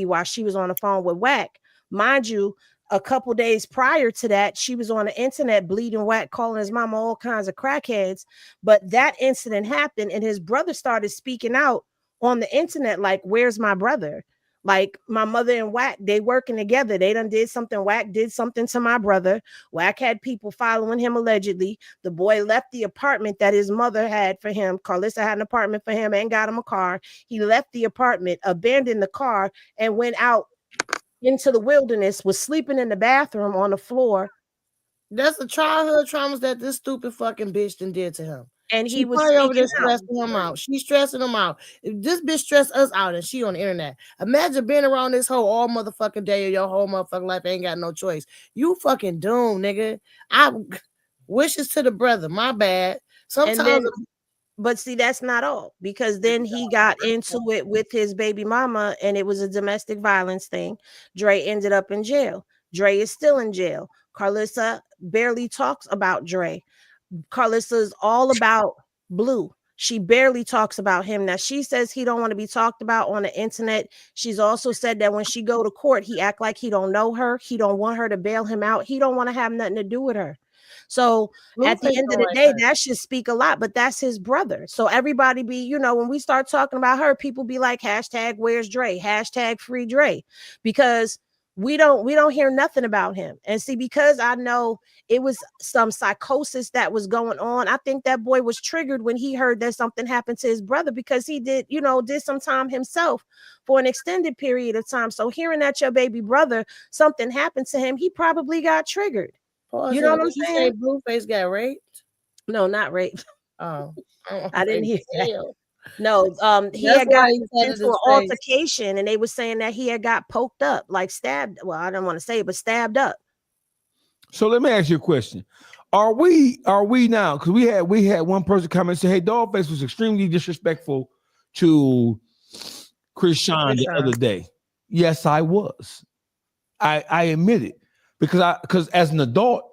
while she was on the phone with Wack. Mind you, a couple days prior to that, she was on the internet bleeding Wack, calling his mama all kinds of crackheads. But that incident happened, and his brother started speaking out on the internet like, where's my brother? Like, my mother and Wack, they working together. They done did something. Wack did something to my brother. Wack had people following him allegedly. The boy left the apartment that his mother had for him. Carlissa had an apartment for him and got him a car. He left the apartment, abandoned the car, and went out into the wilderness, was sleeping in the bathroom on the floor. That's the childhood traumas that this stupid fucking bitch done did to him. And he She was probably over there speaking out. stressing him out. She's stressing him out. If this bitch stressed us out and she on the internet, imagine being around this hoe all motherfucking day of your whole motherfucking life. Ain't got no choice. You fucking doomed, nigga. I wishes to the brother. My bad. Sometimes. But see, that's not all, because then he got into it with his baby mama and it was a domestic violence thing. Dre ended up in jail. Dre is still in jail. Carlissa barely talks about Dre. Carlissa is all about Blue. She barely talks about him. Now, she says he don't want to be talked about on the internet. She's also said that when she go to court, he act like he don't know her. He don't want her to bail him out. He don't want to have nothing to do with her. So at the end of the day, that should speak a lot, but that's his brother. So everybody be, when we start talking about her, people be like, hashtag where's Dre, hashtag free Dre, because we don't hear nothing about him. And see, because I know it was some psychosis that was going on, I think that boy was triggered when he heard that something happened to his brother, because he did some time himself for an extended period of time. So hearing that your baby brother, something happened to him, he probably got triggered. You know what I'm saying? Blueface got raped? No, not raped. Oh, I didn't hear that. No, he had got into an altercation, and they were saying that he had got poked up, like stabbed. Well, I don't want to say it, but stabbed up. So let me ask you a question. Are we now? Because we had one person come and say, hey, Dollface was extremely disrespectful to Chris Sean the other day. Yes, I was. I admit it. Because as an adult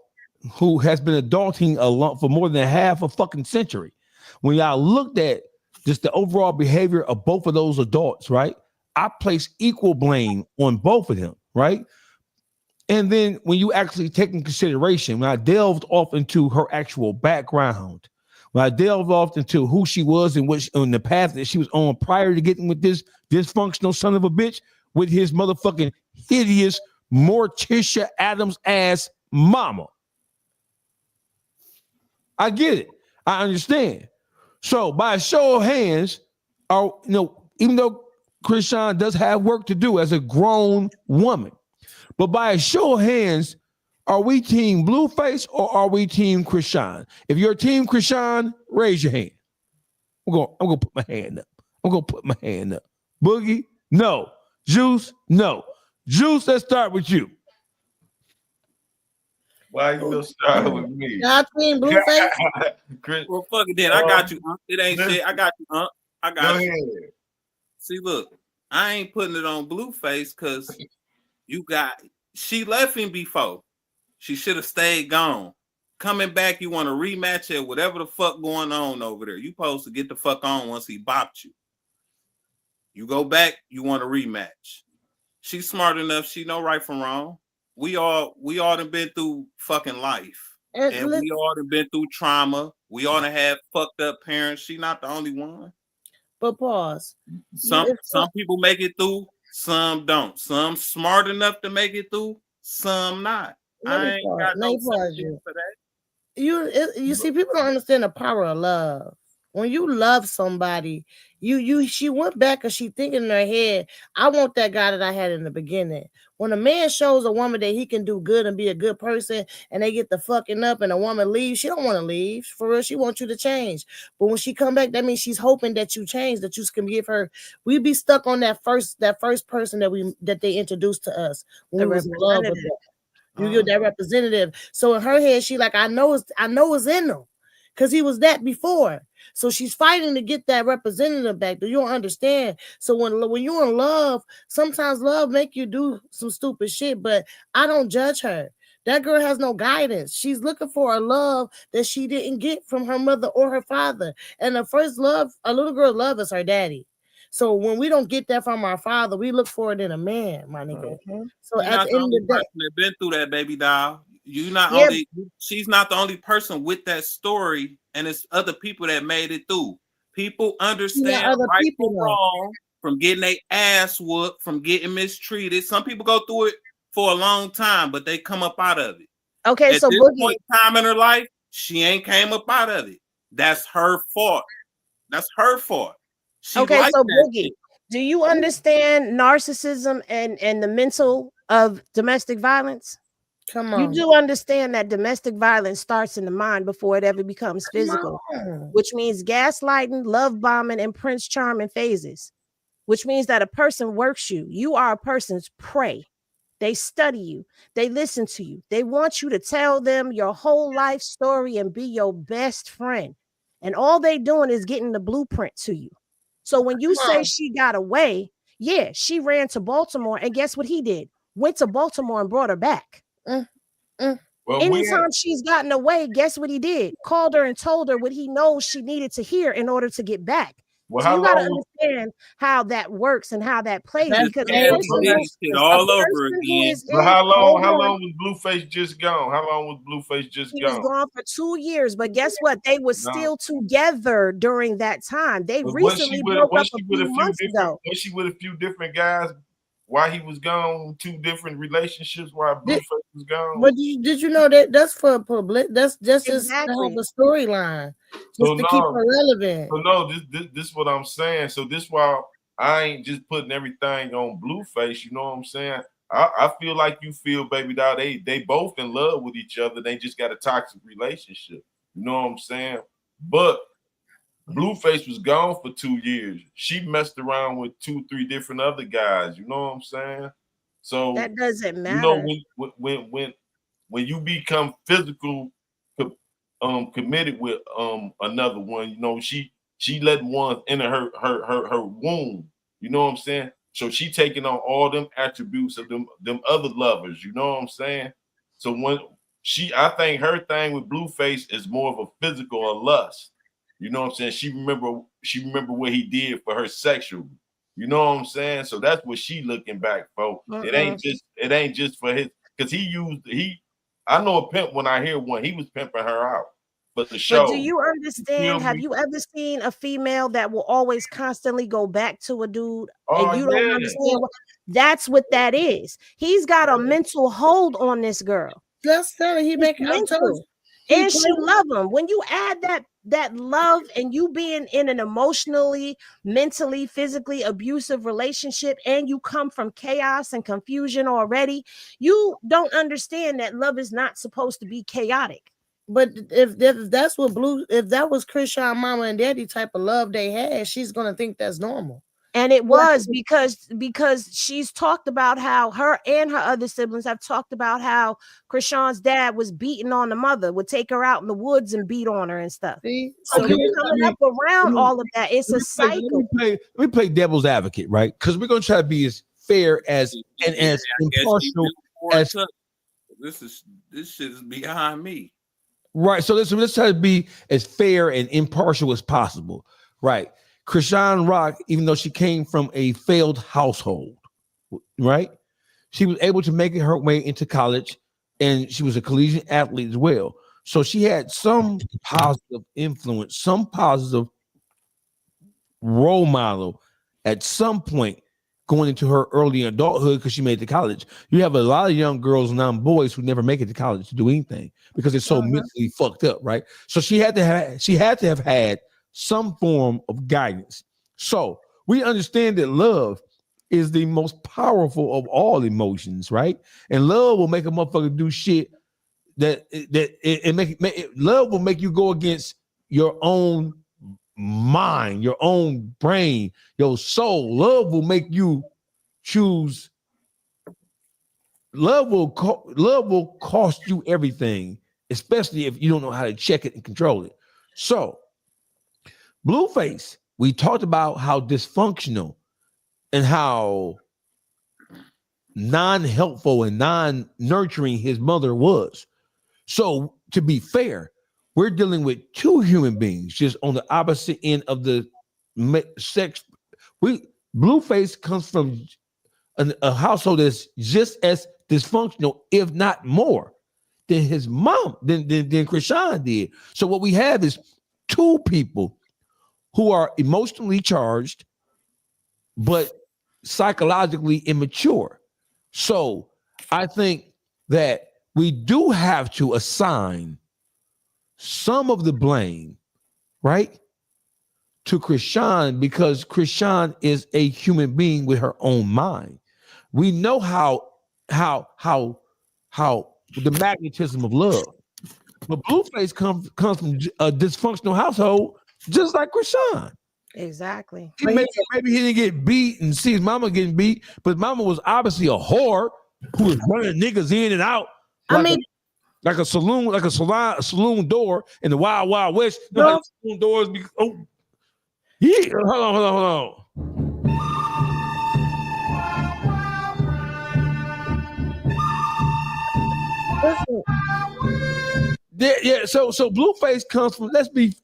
who has been adulting for more than half a fucking century, when y'all looked at just the overall behavior of both of those adults, right? I place equal blame on both of them, right? And then when you actually take in consideration, when I delved off into her actual background, when I delved off into who she was and on the path that she was on prior to getting with this dysfunctional son of a bitch with his motherfucking hideous Morticia Adams ass mama. I get it. I understand. So by a show of hands, even though Krishan does have work to do as a grown woman, but by a show of hands, are we team Blueface or are we team Krishan? If you're team Krishan, raise your hand. I'm gonna put my hand up. Boogie, no. Juice, no. Juice, let's start with you. Why you gonna start with me? Y'all team Blueface? Well, fuck it then. I got you. It ain't shit. I got you. I got you. Ahead. See, look, I ain't putting it on Blueface because she left him before. She should have stayed gone. Coming back, you want to rematch it, whatever the fuck going on over there. You supposed to get the fuck on once he bopped you. You go back, you want a rematch. She's smart enough. She know right from wrong. We all done been through fucking life. And we all done been through trauma. We all done had fucked up parents. She not the only one. But pause. Some people make it through, some don't. Some smart enough to make it through, some not. I ain't got no sympathy for that. You see, people don't understand the power of love. When you love somebody, she went back because she thinking in her head, I want that guy that I had in the beginning. When a man shows a woman that he can do good and be a good person and they get the fucking up and a woman leaves, she don't want to leave. For real, she wants you to change. But when she come back, that means she's hoping that you change, that you can give her. We be stuck on that first person that they introduced to us when we was in love with them. You get that representative. So in her head, she like, I know it's in them. Because he was that before. So she's fighting to get that representative back. Do you don't understand? So when you're in love, sometimes love make you do some stupid shit, but I don't judge her. That girl has no guidance. She's looking for a love that she didn't get from her mother or her father. And the first love, a little girl's love is her daddy. So when we don't get that from our father, we look for it in a man, my nigga. So You're at not the end of the day, that been through that, baby doll. She's not the only person with that story, and it's other people that made it through. People understand right from wrong, from getting their ass whooped, from getting mistreated. Some people go through it for a long time, but they come up out of it. Okay, at so this Boogie, point in time in her life, she ain't came up out of it. That's her fault. That's her fault. Okay, so Boogie, do you understand narcissism and the mental of domestic violence? Come on. You do understand that domestic violence starts in the mind before it ever becomes physical, which means gaslighting, love bombing, and Prince Charming phases, which means that a person works you. You are a person's prey. They study you. They listen to you. They want you to tell them your whole life story and be your best friend. And all they doing is getting the blueprint to you. So when you say she got away, yeah, she ran to Baltimore. And guess what he did? Went to Baltimore and brought her back. Well, anytime she's gotten away, guess what he did? Called her and told her what he knows she needed to hear in order to get back. Well, so you got to understand how that works and how that plays. Because all over again. But how long was Blueface just gone? How long was Blueface just he gone? He was gone for 2 years. But guess what? They were still together during that time. They recently broke up a few months ago. Was she with a few different guys? Why he was gone, 2 different relationships while Blueface was gone. But did you know that that's for public? That's just to have a storyline, just to keep her relevant. So no, this is what I'm saying. So this why I ain't just putting everything on Blueface. You know what I'm saying? I feel like you feel, baby doll. They both in love with each other. They just got a toxic relationship. You know what I'm saying? But Blueface was gone for 2 years. She messed around with 2-3 different other guys. You know what I'm saying? So that doesn't matter. You know, when when you become physical committed with another one, you know, she let one enter her womb. You know what I'm saying? So she taking on all them attributes of them other lovers. You know what I'm saying? So when I think her thing with Blueface is more of a physical or lust. You know what I'm saying? She remember what he did for her sexually. You know what I'm saying? So that's what she looking back for. It ain't just for his, because I know a pimp when I hear one, he was pimping her out for the show. But do you understand? Have you ever seen a female that will always constantly go back to a dude and you don't understand that's what that is? He's got a mental hold on this girl. That's telling he making mental. And she love him. When you add that love and you being in an emotionally, mentally, physically abusive relationship, and you come from chaos and confusion already, you don't understand that love is not supposed to be chaotic. But if that's what if that was Krishan mama and daddy type of love they had, she's gonna think that's normal. And it was because she's talked about how her and her other siblings have talked about how Krishan's dad was beating on the mother, would take her out in the woods and beat on her and stuff. So you're coming up around all of that. It's a cycle. Let me play devil's advocate, right? Because we're gonna try to be as fair as impartial as this shit is behind me. Right. So let's try to be as fair and impartial as possible. Right. Krishan Rock, even though she came from a failed household, right? She was able to make her way into college, and she was a collegiate athlete as well. So she had some positive influence, some positive role model at some point going into her early adulthood because she made it to college. You have a lot of young girls and young boys who never make it to college to do anything because they're so mentally fucked up, right? So she had to have had some form of guidance. So we understand that love is the most powerful of all emotions, right? And love will make a motherfucker do shit love will make you go against your own mind, your own brain, your soul. Love will make you choose. Love will cost you everything, especially if you don't know how to check it and control it. So Blueface, we talked about how dysfunctional and how non-helpful and non-nurturing his mother was. So to be fair, we're dealing with two human beings just on the opposite end of the sex. Blueface comes from a household that's just as dysfunctional, if not more, than his mom, than Krishan did. So what we have is two people who are emotionally charged, but psychologically immature. So I think that we do have to assign some of the blame, right, to Krishan, because Krishan is a human being with her own mind. We know how the magnetism of love. But Blueface comes from a dysfunctional household, just like Krishan. Exactly. Maybe he didn't get beat and see his mama getting beat, but mama was obviously a whore who was running niggas in and out. Like a saloon door in the Wild Wild West. Saloon doors be yeah. Hold on. Yeah. So Blueface comes from. Let's be.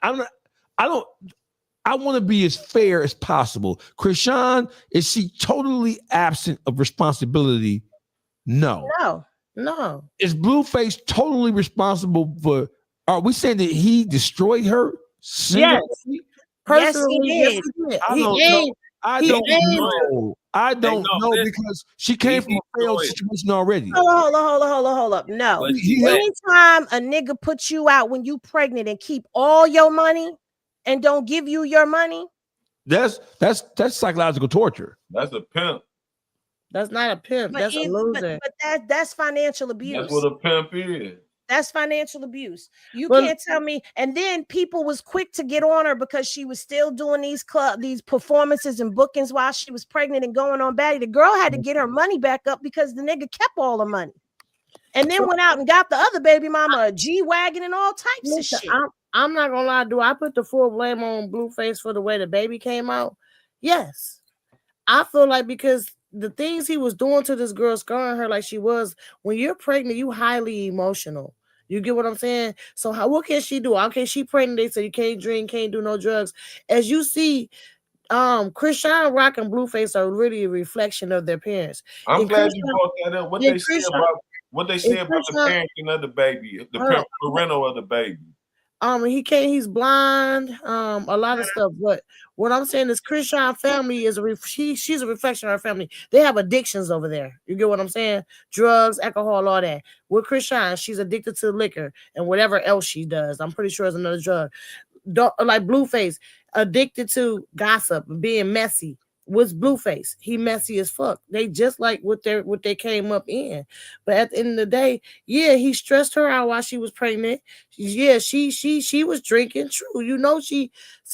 I want to be as fair as possible. Krishan, is she totally absent of responsibility? No. Is Blueface totally responsible for? Are we saying that he destroyed her? Yes. Personally, yes, he did. I don't know because she came from a failed situation already. Hold up. No. Anytime a nigga puts you out when you pregnant and keep all your money and don't give you your money, that's psychological torture. That's a pimp. That's not a pimp. That's a loser. But that's financial abuse. That's what a pimp is. That's financial abuse. You can't tell me. And then people was quick to get on her because she was still doing these performances and bookings while she was pregnant and going on bad. The girl had to get her money back up because the nigga kept all the money. and then went out and got the other baby mama a G-Wagon and all types of shit. I'm not gonna lie, do I put the full blame on Blueface for the way the baby came out? Yes. I feel like because the things he was doing to this girl, scarring her like she was, when you're pregnant, you highly emotional. You get what I'm saying? So what can she do? Okay, she pregnant. They say you can't drink, can't do no drugs. As you see, Krishan Rock and Blueface are really a reflection of their parents. I'm glad you brought that up. What they say about the parenting of the baby, the parental of the baby. He's blind, a lot of stuff. But what I'm saying is Krishan family is she's a reflection of her family. They have addictions over there. You get what I'm saying? Drugs, alcohol, all that. With Krishan, she's addicted to liquor and whatever else she does. I'm pretty sure it's another drug. Like Blueface, addicted to gossip, being messy. What's Blueface? He messy as fuck. They just like what they came up in. But at the end of the day, yeah, he stressed her out while she was pregnant. Yeah, she was drinking. True,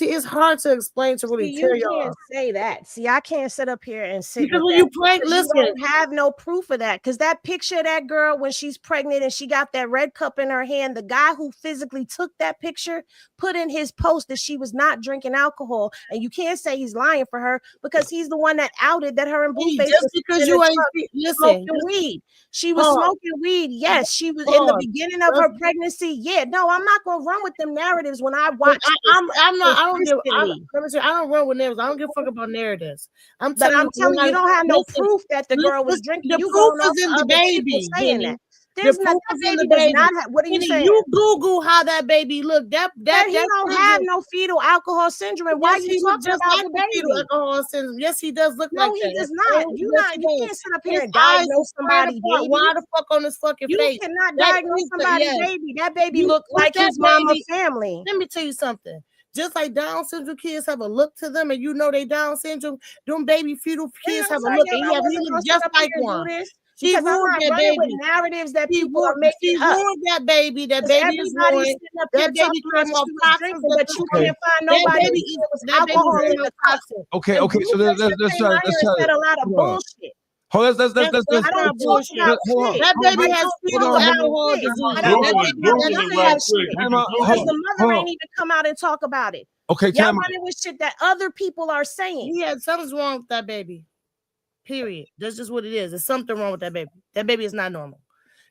it's hard to explain to really tell y'all. You can't say that. See, I can't sit up here and sit because when you play, listen, you don't have no proof of that. Because that picture of that girl when she's pregnant and she got that red cup in her hand, the guy who physically took that picture put in his post that she was not drinking alcohol, and you can't say he's lying for her because he's the one that outed that her and Blueface just because you ain't smoking weed. She was smoking weed. Yes, she was in the beginning of her pregnancy. Yeah, no, I'm not gonna run with them narratives when I watch. I don't run with narratives. I don't give a fuck about narratives. I'm telling you, you don't have no proof that the girl was drinking. The proof is in the baby. Saying that. There's not that baby does not have. What are you saying? You Google how that baby looked. That he don't have no fetal alcohol syndrome. Why are you talking about the baby? Fetal alcohol syndrome. Yes, he does look like that. No, he does not. You can't sit up here and diagnose somebody's baby. Why the fuck on his fucking face? You cannot diagnose somebody's baby. That baby looked like his mama's family. Let me tell you something. Just like Down syndrome kids have a look to them, and they Down syndrome, them baby fetal kids have a look, and he look just like one. She ruined that baby. With narratives that people are making up. She ruined that baby. That baby is ruined. That baby came off toxic, but you can't find nobody who was alcohol in the toxic. Okay. So let's said a lot of bullshit. Hold on, let's that baby has fetal alcohol disease. Because the mother ain't even come out and talk about it. Okay, y'all running with shit that other people are saying. Yeah, something's wrong with that baby. Period. That's just what it is. There's something wrong with that baby. That baby is not normal.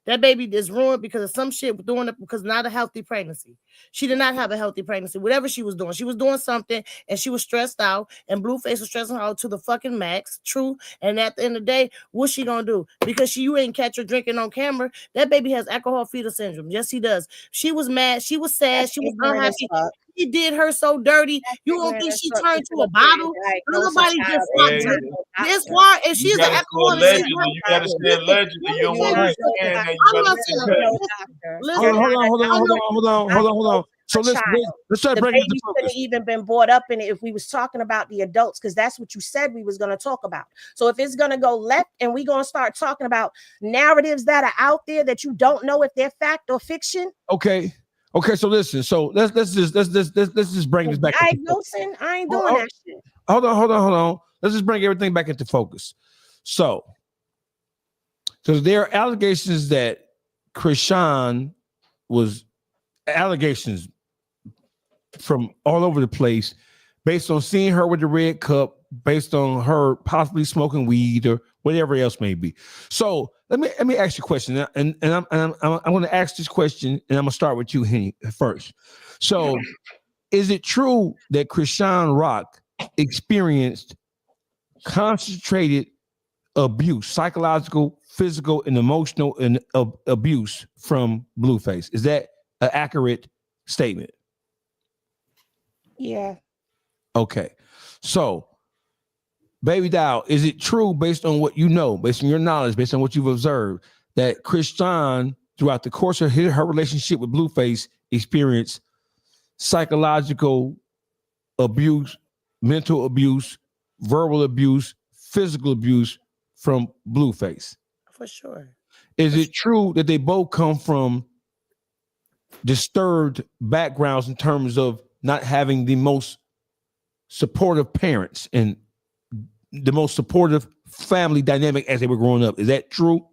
That baby is ruined because of some shit doing it because not a healthy pregnancy. She did not have a healthy pregnancy. Whatever she was doing something and she was stressed out, and Blueface was stressing her out to the fucking max. True. And at the end of the day, what's she gonna do? Because you ain't catch her drinking on camera. That baby has alcohol fetal syndrome. Yes, he does. She was mad. She was sad. She was unhappy. He did her so dirty. You don't think she turned to a bottle? Nobody just fucked her. This why if she's an alcoholic. You gotta say allegedly. You don't want to understand that. Hold on. So let's try to bring it to focus. Couldn't even been brought up in it if we was talking about the adults, because that's what you said we was going to talk about. So if it's going to go left and we're going to start talking about narratives that are out there that you don't know if they're fact or fiction. Okay. So listen. So let's just bring this back. Diagnosing, I ain't doing that shit. Hold on. Let's just bring everything back into focus. So there are allegations that Krishan was allegations from all over the place based on seeing her with the red cup, based on her possibly smoking weed or whatever else may be. So let me ask you a question, and I'm going to ask this question, and I'm going to start with you, Henny, first. So, is it true that Krishan Rock experienced concentrated abuse, psychological, physical, and emotional abuse from Blueface? Is that an accurate statement? Yeah. Okay. So, Baby Doll, is it true based on what you know, based on your knowledge, based on what you've observed, that Krishan, throughout the course of her relationship with Blueface, experienced psychological abuse, mental abuse, verbal abuse, physical abuse from Blueface? For sure. Is it true that they both come from disturbed backgrounds in terms of not having the most supportive parents and the most supportive family dynamic as they were growing up? Is that true?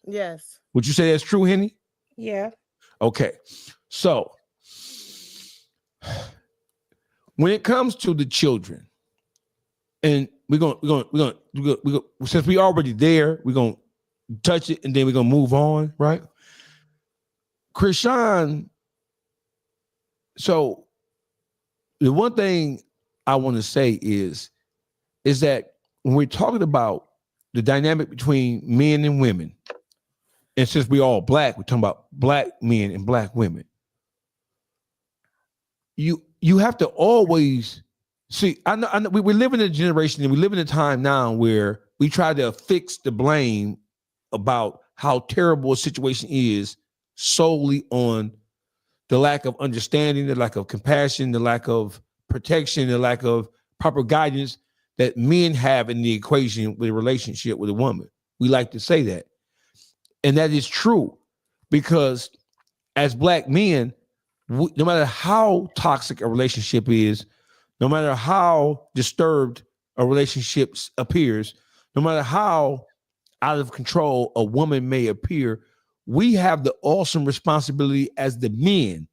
Yes. Would you say that's true, Henny? Yeah. Okay. So when it comes to the children, and we're gonna since we already there, we're gonna touch it and then we're gonna move on, right? Krishan. So the one thing I want to say is that when we're talking about the dynamic between men and women, and since we all black, we're talking about black men and black women. You have to always see. I know we live in a generation and we live in a time now where we try to fix the blame about how terrible a situation is solely on the lack of understanding, the lack of compassion, the lack of protection, the lack of proper guidance that men have in the equation with a relationship with a woman. We like to say that. And that is true because as black men, no matter how toxic a relationship is, no matter how disturbed a relationship appears, no matter how out of control a woman may appear, we have the awesome responsibility as the men.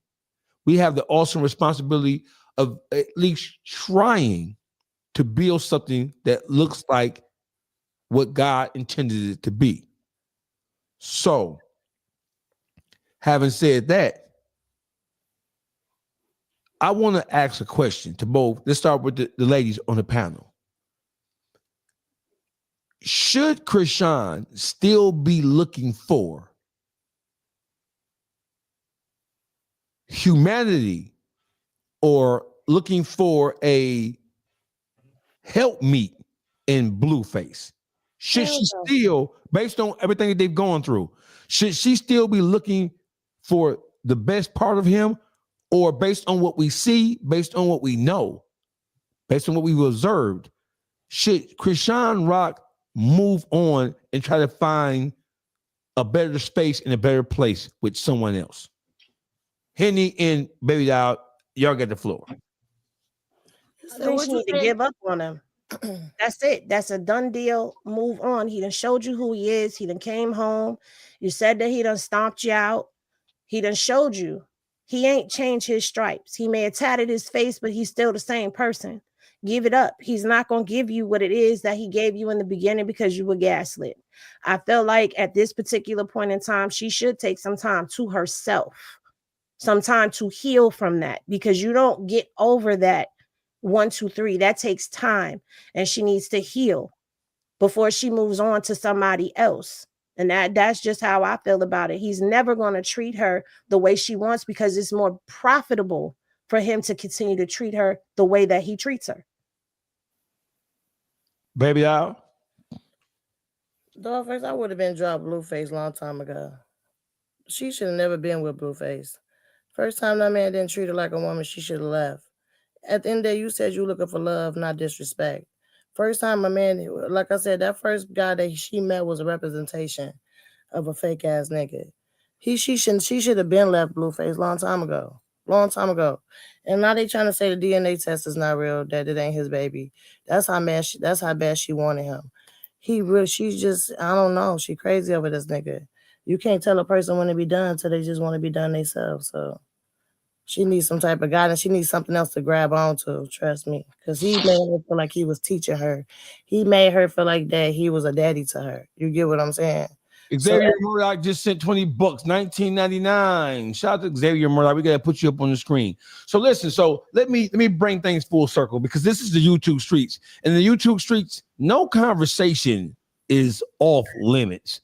We have the awesome responsibility of at least trying to build something that looks like what God intended it to be. So, having said that, I want to ask a question to both. Let's start with the ladies on the panel. Should Krishan still be looking for humanity or looking for a helpmeet in Blueface? Should she still, based on everything that they've gone through, should she still be looking for the best part of him? Or based on what we see, based on what we know, based on what we've observed, should Krishan Rock move on and try to find a better space and a better place with someone else? Henny and Baby Doll, y'all get the floor. I think she need to give up on him. That's it. That's a done deal. Move on. He done showed you who he is. He done came home. You said that he done stomped you out. He done showed you. He ain't changed his stripes. He may have tatted his face, but he's still the same person. Give it up. He's not going to give you what it is that he gave you in the beginning because you were gaslit. I feel like at this particular point in time, she should take some time to herself, some time to heal from that, because you don't get over that 1, 2, 3. That takes time, and she needs to heal before she moves on to somebody else. And that's just how I feel about it. He's never going to treat her the way she wants because it's more profitable for him to continue to treat her the way that he treats her. Baby Doll? Dogface, I would have been dropped Blueface a long time ago. She should have never been with Blueface. First time that man didn't treat her like a woman, she should have left. At the end of the day, you said you looking for love, not disrespect. First time a man, like I said, that first guy that she met was a representation of a fake ass nigga. She should have been left Blueface long time ago. And now they trying to say the DNA test is not real, that it ain't his baby. That's how bad she wanted him. She's just, I don't know. She crazy over this nigga. You can't tell a person when to be done until they just want to be done themselves. So she needs some type of guidance. She needs something else to grab onto, trust me. Because he made her feel like he was teaching her. He made her feel like that he was a daddy to her. You get what I'm saying? Xavier Murdoch just sent $20, $19.99. Shout out to Xavier Murdoch. We gotta put you up on the screen. So listen, let me bring things full circle because this is the YouTube streets. And the YouTube streets, no conversation is off limits.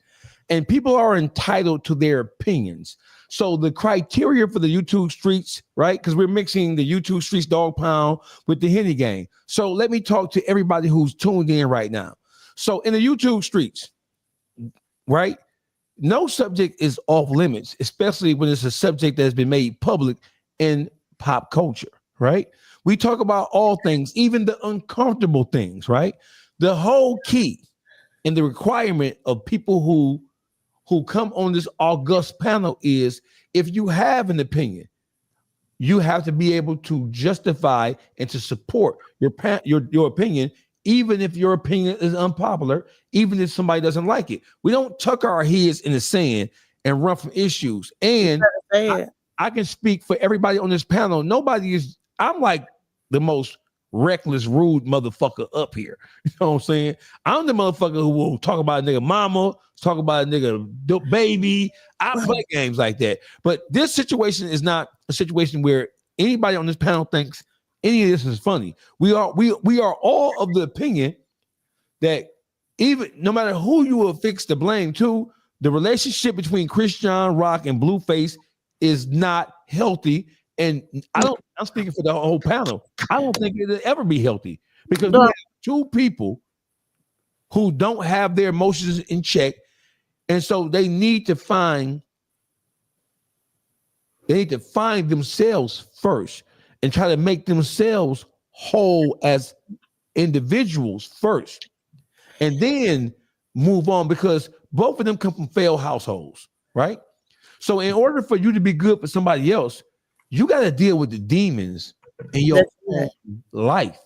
And people are entitled to their opinions. So the criteria for the YouTube streets, right? Because we're mixing the YouTube streets dog pound with the Henny gang. So let me talk to everybody who's tuned in right now. So in the YouTube streets, right? No subject is off limits, especially when it's a subject that has been made public in pop culture, right? We talk about all things, even the uncomfortable things, right? The whole key and the requirement of people who come on this august panel is if you have an opinion, you have to be able to justify and to support your opinion, even if your opinion is unpopular, even if somebody doesn't like it. We don't tuck our heads in the sand and run from issues. And I can speak for everybody on this panel. I'm like the most reckless, rude motherfucker up here. You know what I'm saying? I'm the motherfucker who will talk about a nigga mama, talk about a nigga baby. I play games like that. But this situation is not a situation where anybody on this panel thinks any of this is funny. We are all of the opinion that even no matter who you will fix the blame to, the relationship between Christian, Rock, and Blueface is not healthy. And I'm speaking for the whole panel. I don't think it'll ever be healthy because we have two people who don't have their emotions in check. And so they need to find themselves first and try to make themselves whole as individuals first. And then move on, because both of them come from failed households, right? So in order for you to be good for somebody else, you got to deal with the demons in your own life,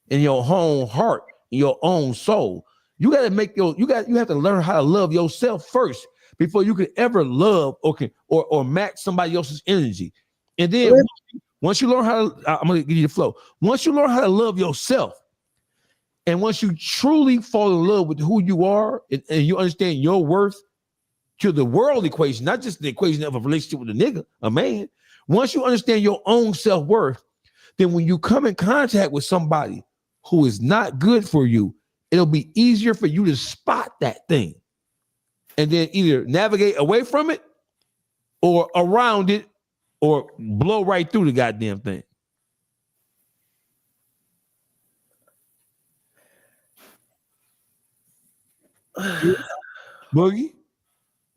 in your own heart, in your own soul. You got to you have to learn how to love yourself first before you can ever love or match somebody else's energy. And then once you learn how to, I'm going to give you the flow. Once you learn how to love yourself, and once you truly fall in love with who you are and you understand your worth to the world equation, not just the equation of a relationship with a nigga, a man. Once you understand your own self-worth, then when you come in contact with somebody who is not good for you, it'll be easier for you to spot that thing and then either navigate away from it or around it or blow right through the goddamn thing. Boogie,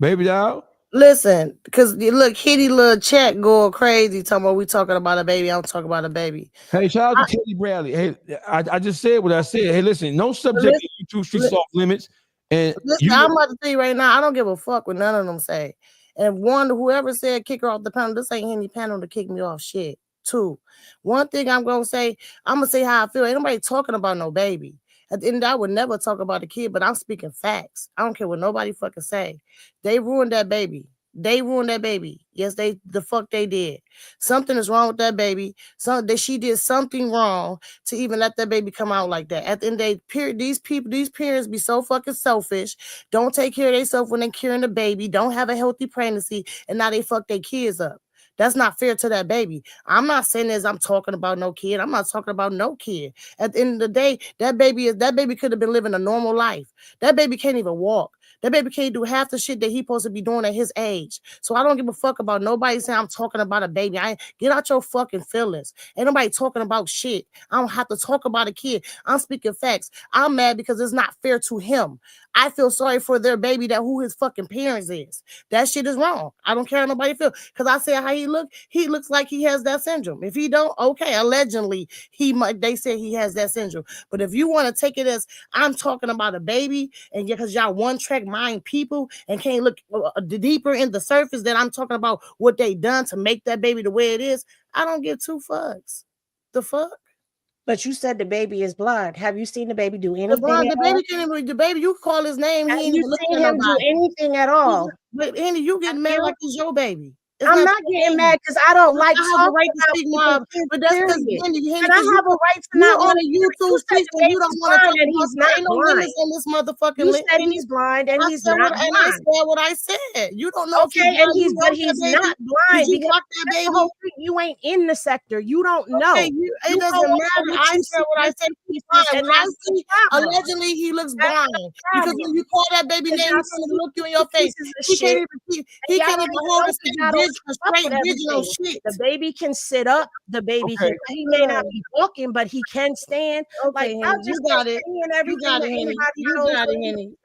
baby doll. Listen, because look, Hitty little chat going crazy talking about we talking about a baby. I'm talking about a baby. Hey, shout out to Teddy Bradley. Hey, I just said what I said. Hey, listen, no subject YouTube streets off limits. And I'm about to tell you right now, I don't give a fuck what none of them say. And one, whoever said kick her off the panel, this ain't any panel to kick me off shit. Two, one thing I'm gonna say how I feel. Ain't nobody talking about no baby. At the end, I would never talk about the kid, but I'm speaking facts. I don't care what nobody fucking say. They ruined that baby. Yes, they did. Something is wrong with that baby. She did something wrong to even let that baby come out like that. At the end of the day, these parents be so fucking selfish. Don't take care of themselves when they're carrying the baby. Don't have a healthy pregnancy, and now they fuck their kids up. That's not fair to that baby. I'm not saying this. I'm talking about no kid. I'm not talking about no kid. At the end of the day, that baby could have been living a normal life. That baby can't even walk. That baby can't do half the shit that he's supposed to be doing at his age. So I don't give a fuck about nobody saying I'm talking about a baby. Get out your fucking feelings. Ain't nobody talking about shit. I don't have to talk about a kid. I'm speaking facts. I'm mad because it's not fair to him. I feel sorry for their baby who his fucking parents is. That shit is wrong. I don't care how nobody feel. Because I said how he looks like he has that syndrome. If he don't, okay, allegedly they say he has that syndrome. But if you want to take it as I'm talking about a baby, and because y'all one track mind people and can't look deeper in the surface that I'm talking about what they done to make that baby the way it is, I don't give two fucks. The fuck? But you said the baby is blind. Have you seen the baby do anything? The baby, you call his name. Have you seen him do anything at all? But Andy, you getting mad like it's your baby. I'm not getting mad because I don't like talking about people. But that's because and I have a right to not on a YouTube street and you don't want to talk about he's not blind. On this motherfucking you said he's blind and he's not blind. And I said what I said. You don't know. Okay, and he's not blind because you ain't in the sector. You don't know. It doesn't matter. I said what I said. He's blind. Allegedly, he looks blind because when you call that baby name, he's gonna look you in your face. He can't even hold us together. The baby can sit up. The baby can. He may not be walking, but he can stand. Okay, like, you got it. You got it, Henny. You got it, Henny.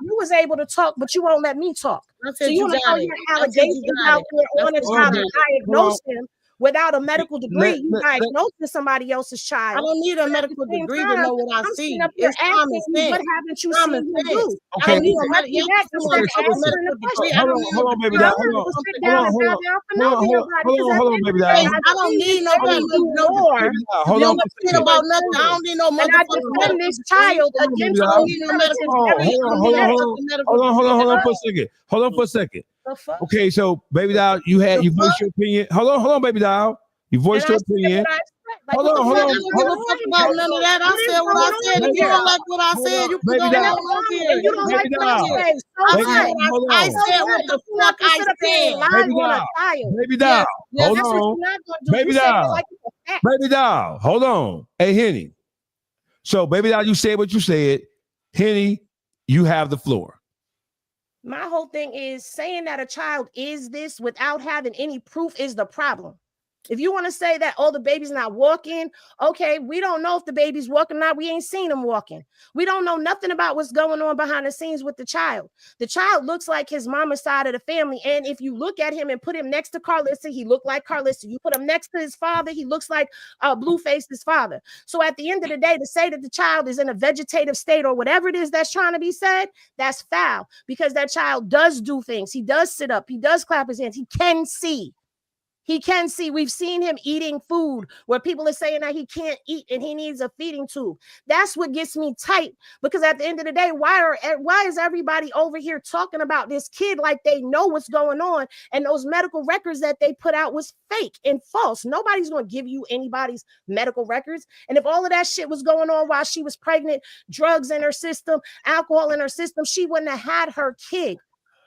You was able to talk, but you won't let me talk. So you want to call your allegations out there on a child and diagnose him without a medical degree. You diagnosing somebody else's child. I don't need a medical degree to know what I see. It's common sense. What haven't you seen him do? Okay. Hold on, baby. Hold on, baby. I don't need nobody to know. Hold on. About nothing. I don't need no motherfucker. And this child against Hold on for a second. Hold on for a second. The fuck? Okay, so baby doll, you voiced your opinion. Hold on, baby doll. You voiced your opinion. Hold on. I don't give a fuck about none of that. I said what I said. If you don't like what I said, you can go on here. You don't like what I say. I said what the fuck I said. Baby doll, hold on. Baby doll, hold on. Hey, Henny. So, baby doll, you said what you said. Henny, you have the floor. My whole thing is saying that a child is this without having any proof is the problem. If you want to say that, oh, the baby's not walking, okay, we don't know if the baby's walking or not. We ain't seen him walking. We don't know nothing about what's going on behind the scenes with the child. The child looks like his mama's side of the family. And if you look at him and put him next to Carlissa, he looked like Carlissa. You put him next to his father, he looks like Blueface's father. So at the end of the day, to say that the child is in a vegetative state or whatever it is that's trying to be said, that's foul, because that child does do things. He does sit up. He does clap his hands. He can see. He can see. We've seen him eating food where people are saying that he can't eat and he needs a feeding tube. That's what gets me tight, because at the end of the day, why is everybody over here talking about this kid like they know what's going on, and those medical records that they put out was fake and false? Nobody's going to give you anybody's medical records. And if all of that shit was going on while she was pregnant, drugs in her system, alcohol in her system, she wouldn't have had her kid.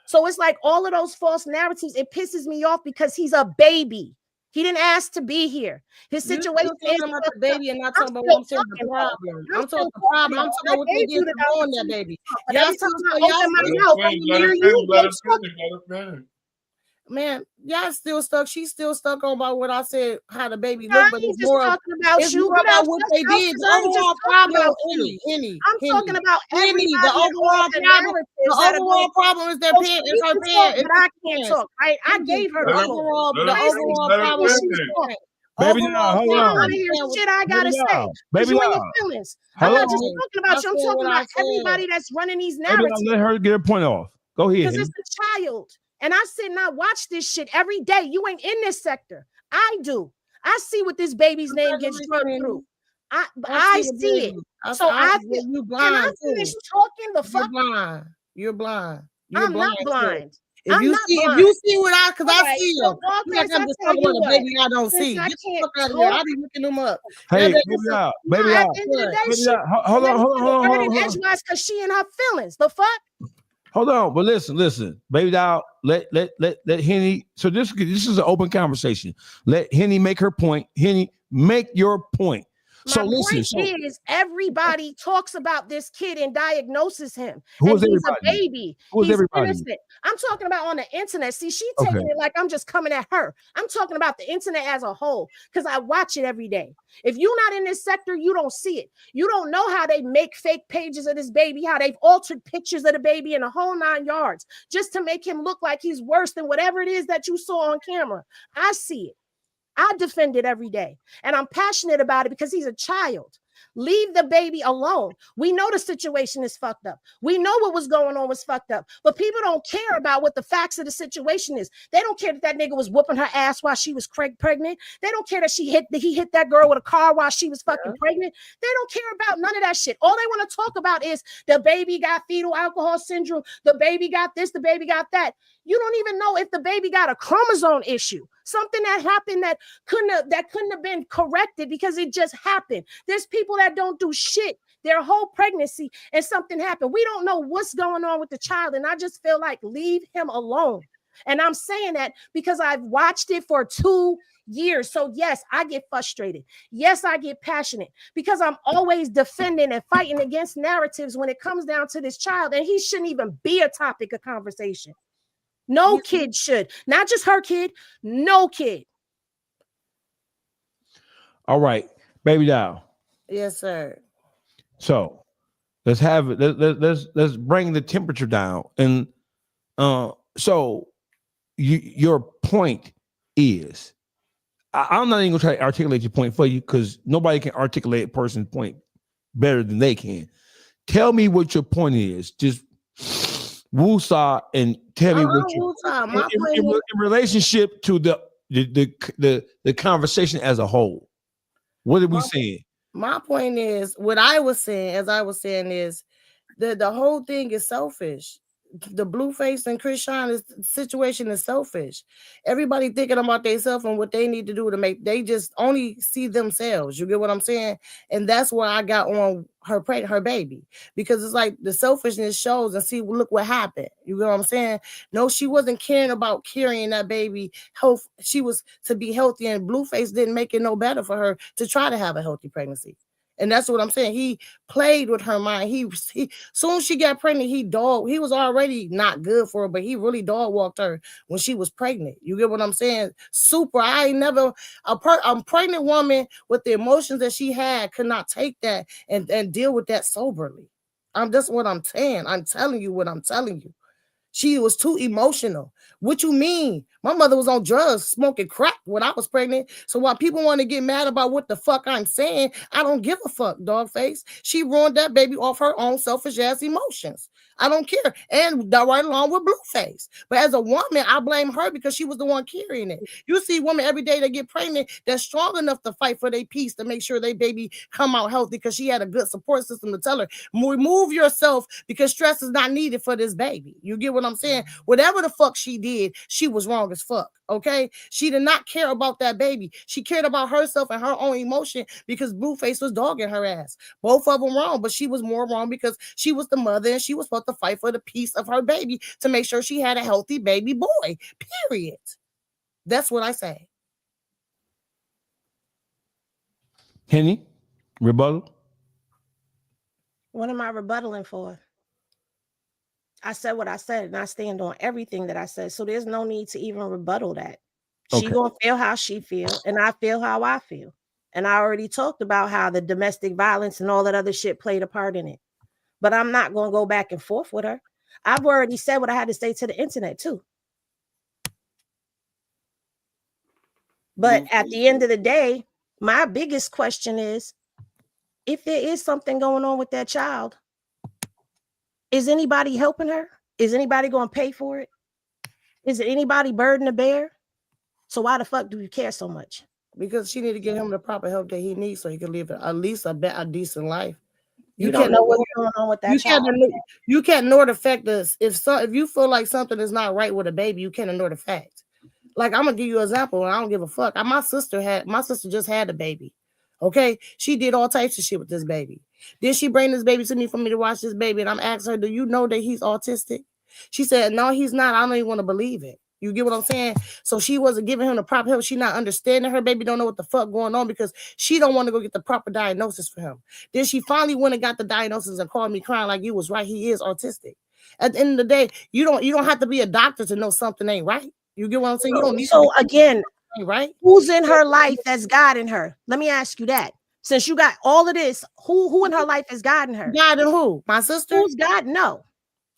So it's like all of those false narratives, it pisses me off because he's a baby. He didn't ask to be here. His situation is about the baby and not talking about what I'm saying the problem. I'm talking the problem. I'm talking about what they did to on that baby. Y'all man, y'all still stuck. She's still stuck on about what I said, how the baby looked, but it's more about what they did. The overall problem, I'm talking about the overall problem is their parents. It's her parents. But I can't talk. I gave her the overall problem. Baby, hold on. Shit, I gotta say. Baby, you and your feelings. I'm not just talking about you. I'm talking about everybody that's running these narratives. Let her get her point off. Go ahead. Because it's a child. And I sit and I watch this shit every day. You ain't in this sector. I do. I see what this baby's name gets drugged through. I see it. So I feel, can I finish talking the fuck? You're blind. I'm not blind. If you see what I, because I see them. I'm just talking about the baby I don't see. Get the fuck out of here. I'll be looking them up. Hey, baby out. Hold on. Because she in her feelings. The fuck? Hold on, but listen, baby doll. Let Henny. So this is an open conversation. Let Henny make her point. Henny, make your point. My point is everybody talks about this kid and diagnoses him. Who and is he's everybody? A baby. Who's he's everybody? Innocent. I'm talking about on the internet. See, she's taking it like I'm just coming at her. I'm talking about the internet as a whole because I watch it every day. If you're not in this sector, you don't see it. You don't know how they make fake pages of this baby, how they've altered pictures of the baby in the whole 9 yards just to make him look like he's worse than whatever it is that you saw on camera. I see it. I defend it every day, and I'm passionate about it because he's a child. Leave the baby alone. We know the situation is fucked up. We know what was going on was fucked up, but people don't care about what the facts of the situation is. They don't care that nigga was whooping her ass while she was pregnant. They don't care that he hit that girl with a car while she was fucking pregnant. They don't care about none of that shit. All they want to talk about is the baby got fetal alcohol syndrome. The baby got this, the baby got that. You don't even know if the baby got a chromosome issue, something that happened that couldn't have been corrected because it just happened. There's people that don't do shit their whole pregnancy and something happened. We don't know what's going on with the child, and I just feel like leave him alone. And I'm saying that because I've watched it for 2 years. So yes, I get frustrated. Yes, I get passionate because I'm always defending and fighting against narratives when it comes down to this child, and he shouldn't even be a topic of conversation. No kid should. Not just her kid. No kid. All right, baby doll. Yes, sir. So let's have it. Let's bring the temperature down. And so your point is, I'm not even gonna try to articulate your point for you because nobody can articulate a person's point better than they can. Tell me what your point is. Just woosah and tell me what you in relationship to the conversation as a whole. What are we saying? My point is what I was saying, as I was saying, is the whole thing is selfish. the Blueface and Chris Sean situation is selfish. Everybody thinking about themselves and what they need to do to make, they just only see themselves. You get what I'm saying? And that's where I got on her baby, because it's like the selfishness shows, and see, look what happened. You get what I'm saying? No, she wasn't caring about carrying that baby health. She was to be healthy, and Blueface didn't make it no better for her to try to have a healthy pregnancy. And that's what I'm saying. He played with her mind. He soon as she got pregnant, he was already not good for her, but he really dog walked her when she was pregnant. You get what I'm saying? Super. I ain't never a pregnant woman with the emotions that she had could not take that and deal with that soberly. That's what I'm saying. I'm telling you what I'm telling you. She was too emotional. What you mean? My mother was on drugs, smoking crack when I was pregnant. So while people want to get mad about what the fuck I'm saying, I don't give a fuck, dog face. She ruined that baby off her own selfish ass emotions. I don't care. And that right along with Blueface. But as a woman, I blame her because she was the one carrying it. You see women every day that get pregnant that's strong enough to fight for their peace, to make sure their baby come out healthy, because she had a good support system to tell her, remove yourself because stress is not needed for this baby. You get what I'm saying? Whatever the fuck she did, she was wrong as fuck. Okay? She did not care about that baby. She cared about herself and her own emotion because Blueface was dogging her ass. Both of them wrong, but she was more wrong because she was the mother and she was supposed to fight for the peace of her baby to make sure she had a healthy baby boy. Period. That's what I say. Henny, rebuttal. What am I rebuttaling for? I said what I said, and I stand on everything that I said. So there's no need to even rebuttal that. She Okay. gonna feel how she feel, and I feel how I feel. And I already talked about how the domestic violence and all that other shit played a part in it. But I'm not gonna go back and forth with her. I've already said what I had to say to the internet too. But at the end of the day, my biggest question is, if there is something going on with that child, is anybody helping her? Is anybody going to pay for it? Is it anybody burden to bear? So why the fuck do you care so much? Because she need to get him the proper help that he needs so he can live at least a decent life. You don't know what's going on with that child. You can't ignore the fact that if you feel like something is not right with a baby, you can't ignore the fact. Like, I'm gonna give you an example, and I don't give a fuck. My sister just had a baby. Okay, she did all types of shit with this baby. Then she bring this baby to me for me to watch this baby, and I'm asking her, "Do you know that he's autistic?" She said, "No, he's not. I don't even want to believe it." You get what I'm saying? So she wasn't giving him the proper help. She not understanding her baby, don't know what the fuck going on because she don't want to go get the proper diagnosis for him. Then she finally went and got the diagnosis and called me crying like, "You was right. He is autistic." At the end of the day, you don't have to be a doctor to know something ain't right. You get what I'm saying? You don't need so again, right? Who's in her life that's guiding her? Let me ask you that. Since you got all of this, who in her life is guiding her? Guiding who? My sister? Who's guiding? No.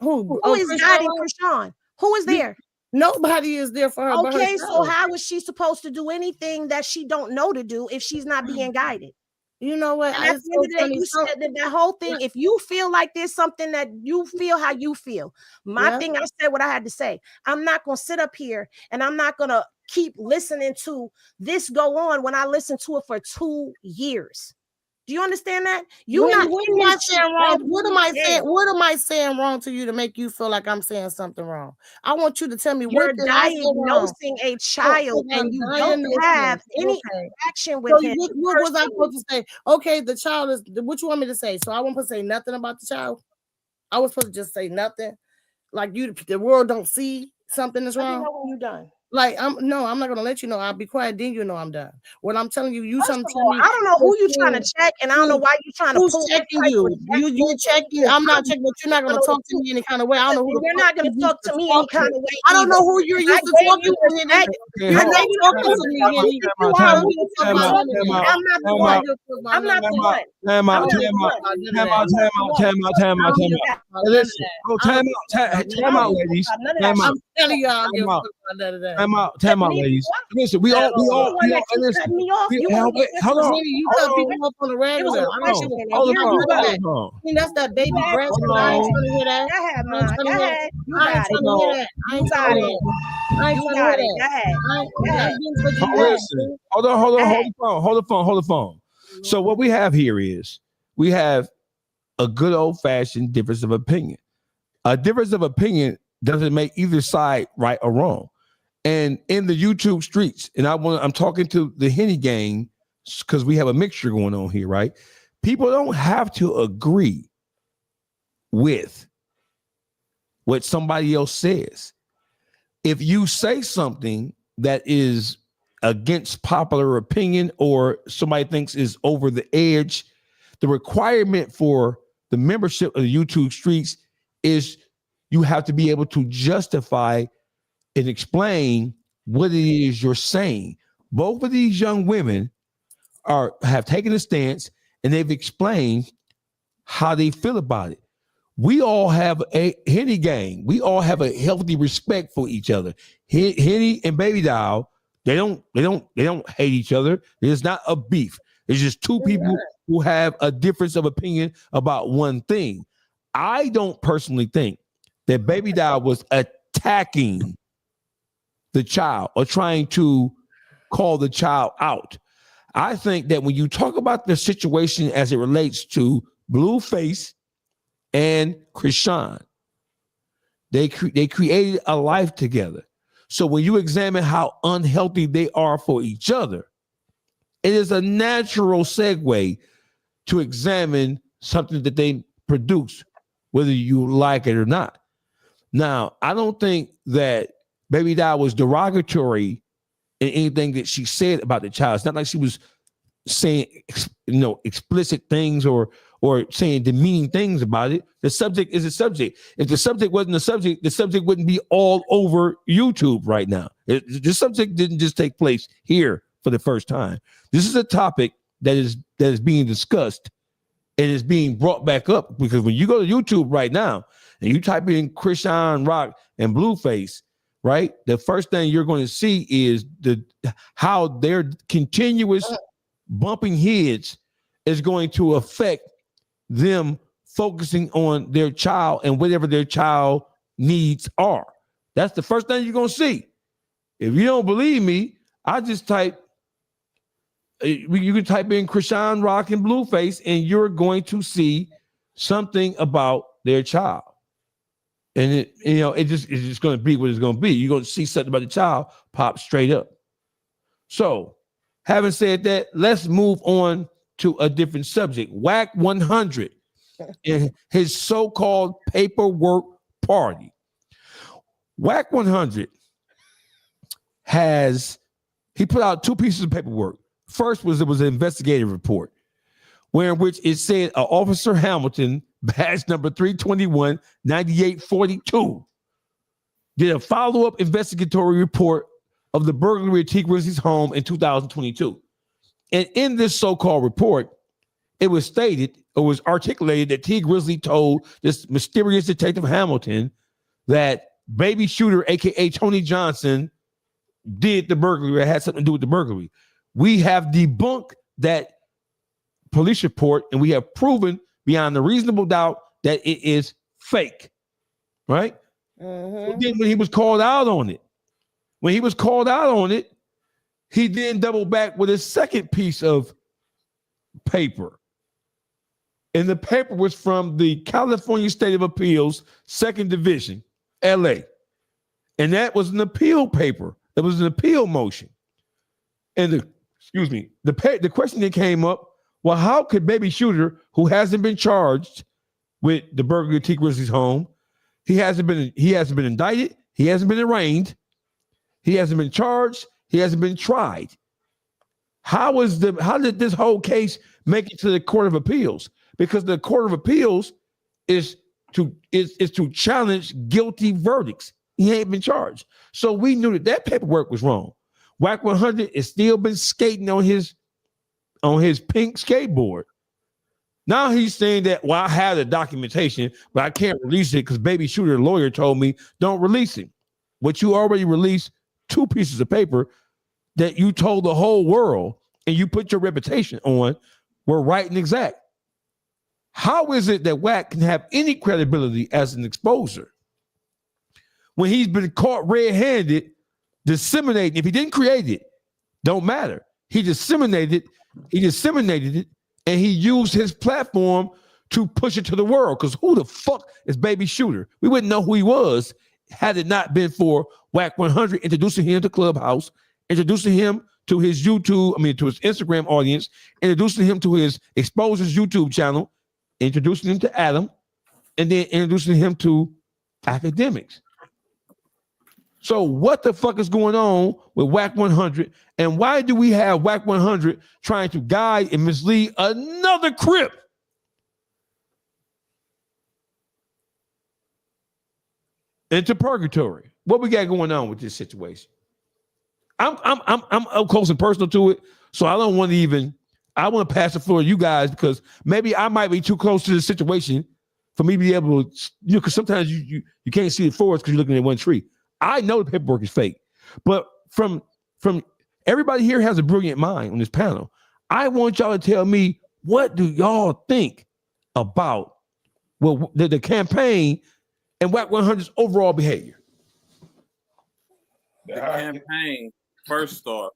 Who is guiding Krishan? Who is there? Nobody is there for her. Okay, so how is she supposed to do anything that she don't know to do if she's not being guided? You know what? And at the end of the day, you said that whole thing. If you feel like there's something that you feel how you feel, my thing, I said what I had to say. I'm not gonna sit up here and I'm not gonna keep listening to this go on when I listened to it for 2 years. Do you understand that? What am I saying wrong? What am I saying wrong to you to make you feel like I'm saying something wrong? I want you to tell me you're diagnosing a child and you don't have any action with him. What was I supposed to say? Okay, the child is what you want me to say? So I won't say nothing about the child. I was supposed to just say nothing. Like the world don't see something is wrong. Let me know when you're done. Like I'm not gonna let you know. I'll be quiet. Then you know I'm done. What I'm telling you, tell me. I don't know who you trying to check, and I don't know why you trying to who's pull. Checking you? You checking? I'm not checking, but you're not gonna talk to me any kind of way. I don't know who you're not gonna talk to me any kind of way. I don't know who you're used to talking to. You're not talking to me. I'm not the one. Time out. Time out, ladies. I'm telling y'all. Time out, ladies. Listen, we all. Hold on. You cut people up on the regular. That's that baby breast. I ain't trying to hear that. I ain't trying to hear that. I ain't trying to hear that. Hold the phone. So what we have here is we have a good old-fashioned difference of opinion. A difference of opinion doesn't make either side right or wrong. And in the YouTube streets, and I'm talking to the Henny gang because we have a mixture going on here, right? People don't have to agree with what somebody else says. If you say something that is against popular opinion or somebody thinks is over the edge, the requirement for the membership of the YouTube streets is you have to be able to justify and explain what it is you're saying. Both of these young women have taken a stance and they've explained how they feel about it. We all have a Henny gang. We all have a healthy respect for each other. Henny and Baby Doll, they don't hate each other. There's not a beef. It's just two people who have a difference of opinion about one thing. I don't personally think that Baby Doll was attacking the child or trying to call the child out. I think that when you talk about the situation as it relates to Blueface and Krishan, they created a life together. So when you examine how unhealthy they are for each other, it is a natural segue to examine something that they produce, whether you like it or not. Now, I don't think that Baby Doll was derogatory in anything that she said about the child. It's not like she was saying, explicit things or saying demeaning things about it. The subject is a subject. If the subject wasn't a subject, the subject wouldn't be all over YouTube right now. The subject didn't just take place here for the first time. This is a topic that is being discussed and is being brought back up, because when you go to YouTube right now and you type in Krishan Rock and Blueface, right, the first thing you're going to see is how their continuous bumping heads is going to affect them focusing on their child and whatever their child needs are. That's the first thing you're going to see. If you don't believe me, I just you can type in Krishan Rock and Blueface and you're going to see something about their child. And it's just going to be what it's going to be. You're going to see something about the child pop straight up. So, having said that, let's move on to a different subject. Wack 100 and his so-called paperwork party. Wack 100 he put out two pieces of paperwork. First was an investigative report, in which it said Officer Hamilton, badge number 321-9842, did a follow-up investigatory report of the burglary at T. Grizzly's home in 2022. And in this so-called report, it was stated or was articulated that T. Grizzly told this mysterious Detective Hamilton that baby shooter, aka Tony Johnson, did the burglary, had something to do with the burglary. We have debunked that police report, and we have proven beyond a reasonable doubt that it is fake, right? So then when he was called out on it, he then doubled back with a second piece of paper. And the paper was from the California State of Appeals, 2nd Division, LA. And that was an appeal paper. It was an appeal motion. And the question that came up, well, how could baby shooter, who hasn't been charged with the burglary at T. Grizzly's home, he hasn't been indicted, he hasn't been arraigned, he hasn't been charged, he hasn't been tried. How did this whole case make it to the Court of Appeals? Because the Court of Appeals is to challenge guilty verdicts. He ain't been charged. So we knew that paperwork was wrong. Wack 100 has still been skating on his pink skateboard. Now he's saying that, well, I have the documentation, but I can't release it because baby shooter lawyer told me don't release it. But you already released two pieces of paper that you told the whole world and you put your reputation on were right and exact. How is it that Wack can have any credibility as an exposer when he's been caught red-handed disseminating? If he didn't create it, don't matter. He disseminated it, and he used his platform to push it to the world. Because who the fuck is Baby Shooter? We wouldn't know who he was had it not been for Wack 100 introducing him to Clubhouse, introducing him to his YouTube, to his Instagram audience, introducing him to his Exposures YouTube channel, introducing him to Adam, and then introducing him to academics. So what the fuck is going on with Wack 100? And why do we have Wack 100 trying to guide and mislead another Crip? Into purgatory. What we got going on with this situation? I'm up close and personal to it, so I don't want to even. I want to pass the floor to you guys because maybe I might be too close to the situation for me to be able to. Because sometimes you can't see the forest because you're looking at one tree. I know the paperwork is fake, but from everybody here has a brilliant mind on this panel. I want y'all to tell me, what do y'all think about the campaign and Wack 100's overall behavior? The campaign, first off,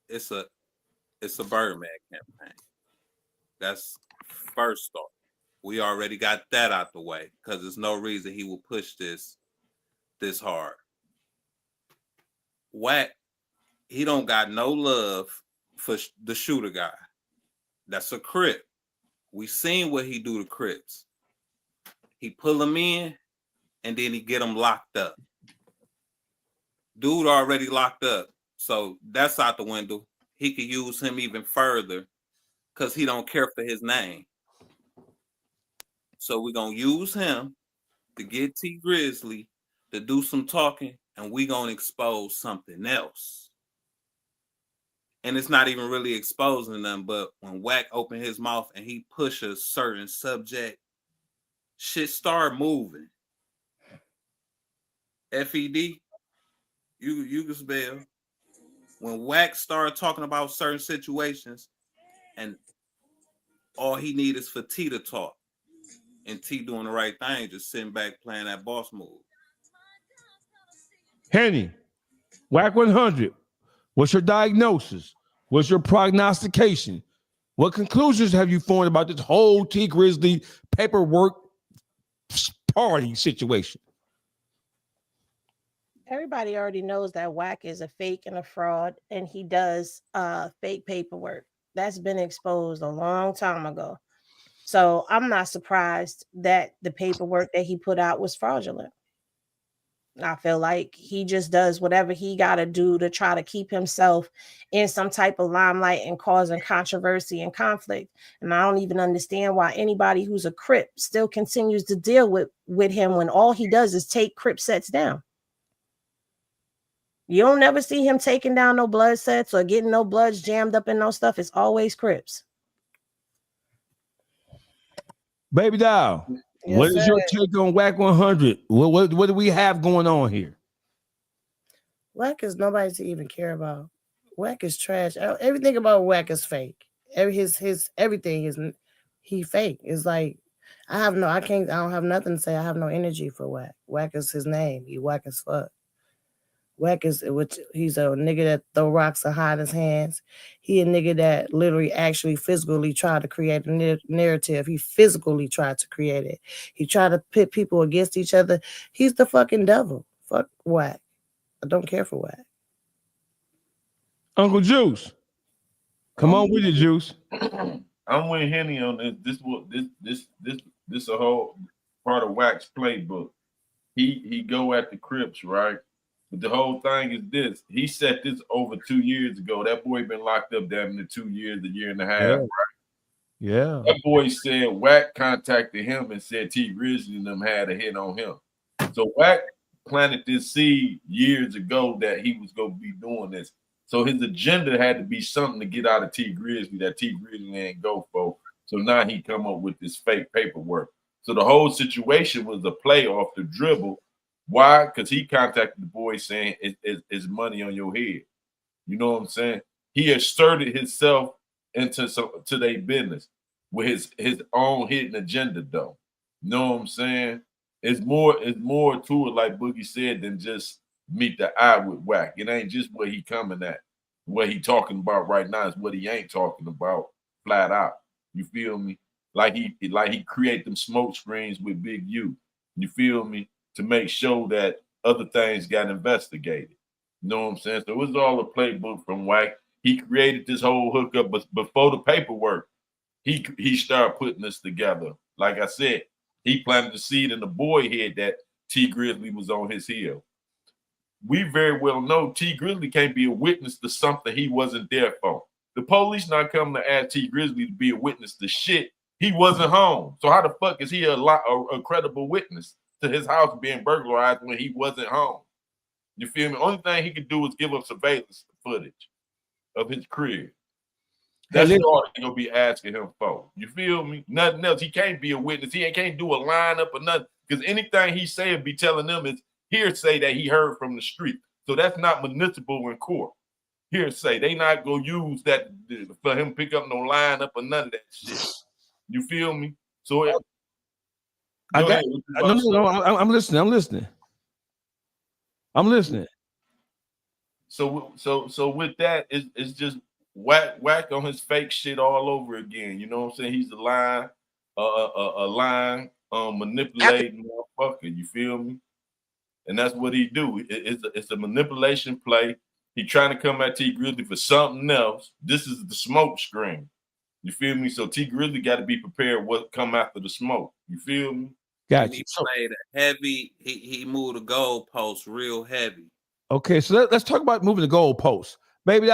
it's a Birdman campaign. That's first off. We already got that out the way because there's no reason he will push this hard. Wack, he don't got no love for the shooter guy. That's a Crip. We seen what he do to Crips. He pull them in and then he get them locked up. Dude already locked up, so that's out the window. He could use him even further because he don't care for his name. So we're going to use him to get T Grizzly to do some talking, and we're going to expose something else. And it's not even really exposing them, but when Wack open his mouth and he push a certain subject, shit start moving. FED, you can spell. When Wack started talking about certain situations, and all he need is for T to talk, and T doing the right thing, just sitting back playing that boss move. Henny, Wack 100, what's your diagnosis? What's your prognostication? What conclusions have you formed about this whole T Grizzly paperwork party situation? Everybody already knows that Wack is a fake and a fraud, and he does fake paperwork. That's been exposed a long time ago. So I'm not surprised that the paperwork that he put out was fraudulent. I feel like he just does whatever he got to do to try to keep himself in some type of limelight and causing controversy and conflict. And I don't even understand why anybody who's a Crip still continues to deal with him when all he does is take Crip sets down. You don't never see him taking down no blood sets or getting no bloods jammed up in no stuff. It's always Crips. Baby doll, Yes, what is sir. your take on Wack 100? What do we have going on here? Wack is nobody to even care about. Wack is trash. Everything about Wack is fake. His everything is he fake. It's like I don't have nothing to say. I have no energy for Wack. Wack is his name. He Wack as fuck. Wack he's a nigga that throw rocks and hide his hands. He a nigga that literally actually physically tried to create a narrative. He physically tried to create it. He tried to pit people against each other. He's the fucking devil. Fuck Wack. I don't care for Wack. Uncle Juice, come on with it, Juice. I'm with Henny on this. This a whole part of Wack's playbook. He go at the Crips, right? But the whole thing is this. He set this over 2 years ago. That boy been locked up damn near 2 years, a year and a half, Yeah. right? Yeah. That boy said Wack contacted him and said T Grizzly and them had a hit on him. So Wack planted this seed years ago that he was going to be doing this. So his agenda had to be something to get out of T Grizzly that T Grizzly ain't go for. So now he come up with this fake paperwork. So the whole situation was a play off the dribble. Why? Because he contacted the boy saying it's money on your head. You know what I'm saying? He asserted himself into their business with his own hidden agenda, though. You know what I'm saying? It's more to it, like Boogie said, than just meet the eye with Wack. It ain't just what he coming at. What he talking about right now is what he ain't talking about flat out. You feel me? like he create them smoke screens with Big U. You feel me? To make sure that other things got investigated. You know what I'm saying? So it was all a playbook from Wack. He created this whole hookup, but before the paperwork, he started putting this together. Like I said, he planted the seed in the boy head that T Grizzly was on his heel. We very well know T Grizzly can't be a witness to something he wasn't there for. The police not coming to ask T Grizzly to be a witness to shit. He wasn't home. So how the fuck is he a credible witness to his house being burglarized when he wasn't home? You feel me? Only thing he could do is give up surveillance footage of his crib. That's all they're gonna be asking him for. You feel me? Nothing else. He can't be a witness. He can't do a lineup or nothing. Because anything he say and be telling them is hearsay that he heard from the street. So that's not municipal in court. Hearsay. They not gonna use that for him to pick up no lineup or none of that shit. You feel me? So I'm listening. I'm listening. So with that, it's just Wack on his fake shit all over again. You know what I'm saying? He's a lying manipulating motherfucker. You feel me? And that's what he do. It's a manipulation play. He trying to come at T Grizzly for something else. This is the smoke screen. You feel me? So T Grizzly got to be prepared what come after the smoke. You feel me? Gotcha. He played a heavy. He moved the goalpost real heavy. Okay, so let's talk about moving the goalpost, baby.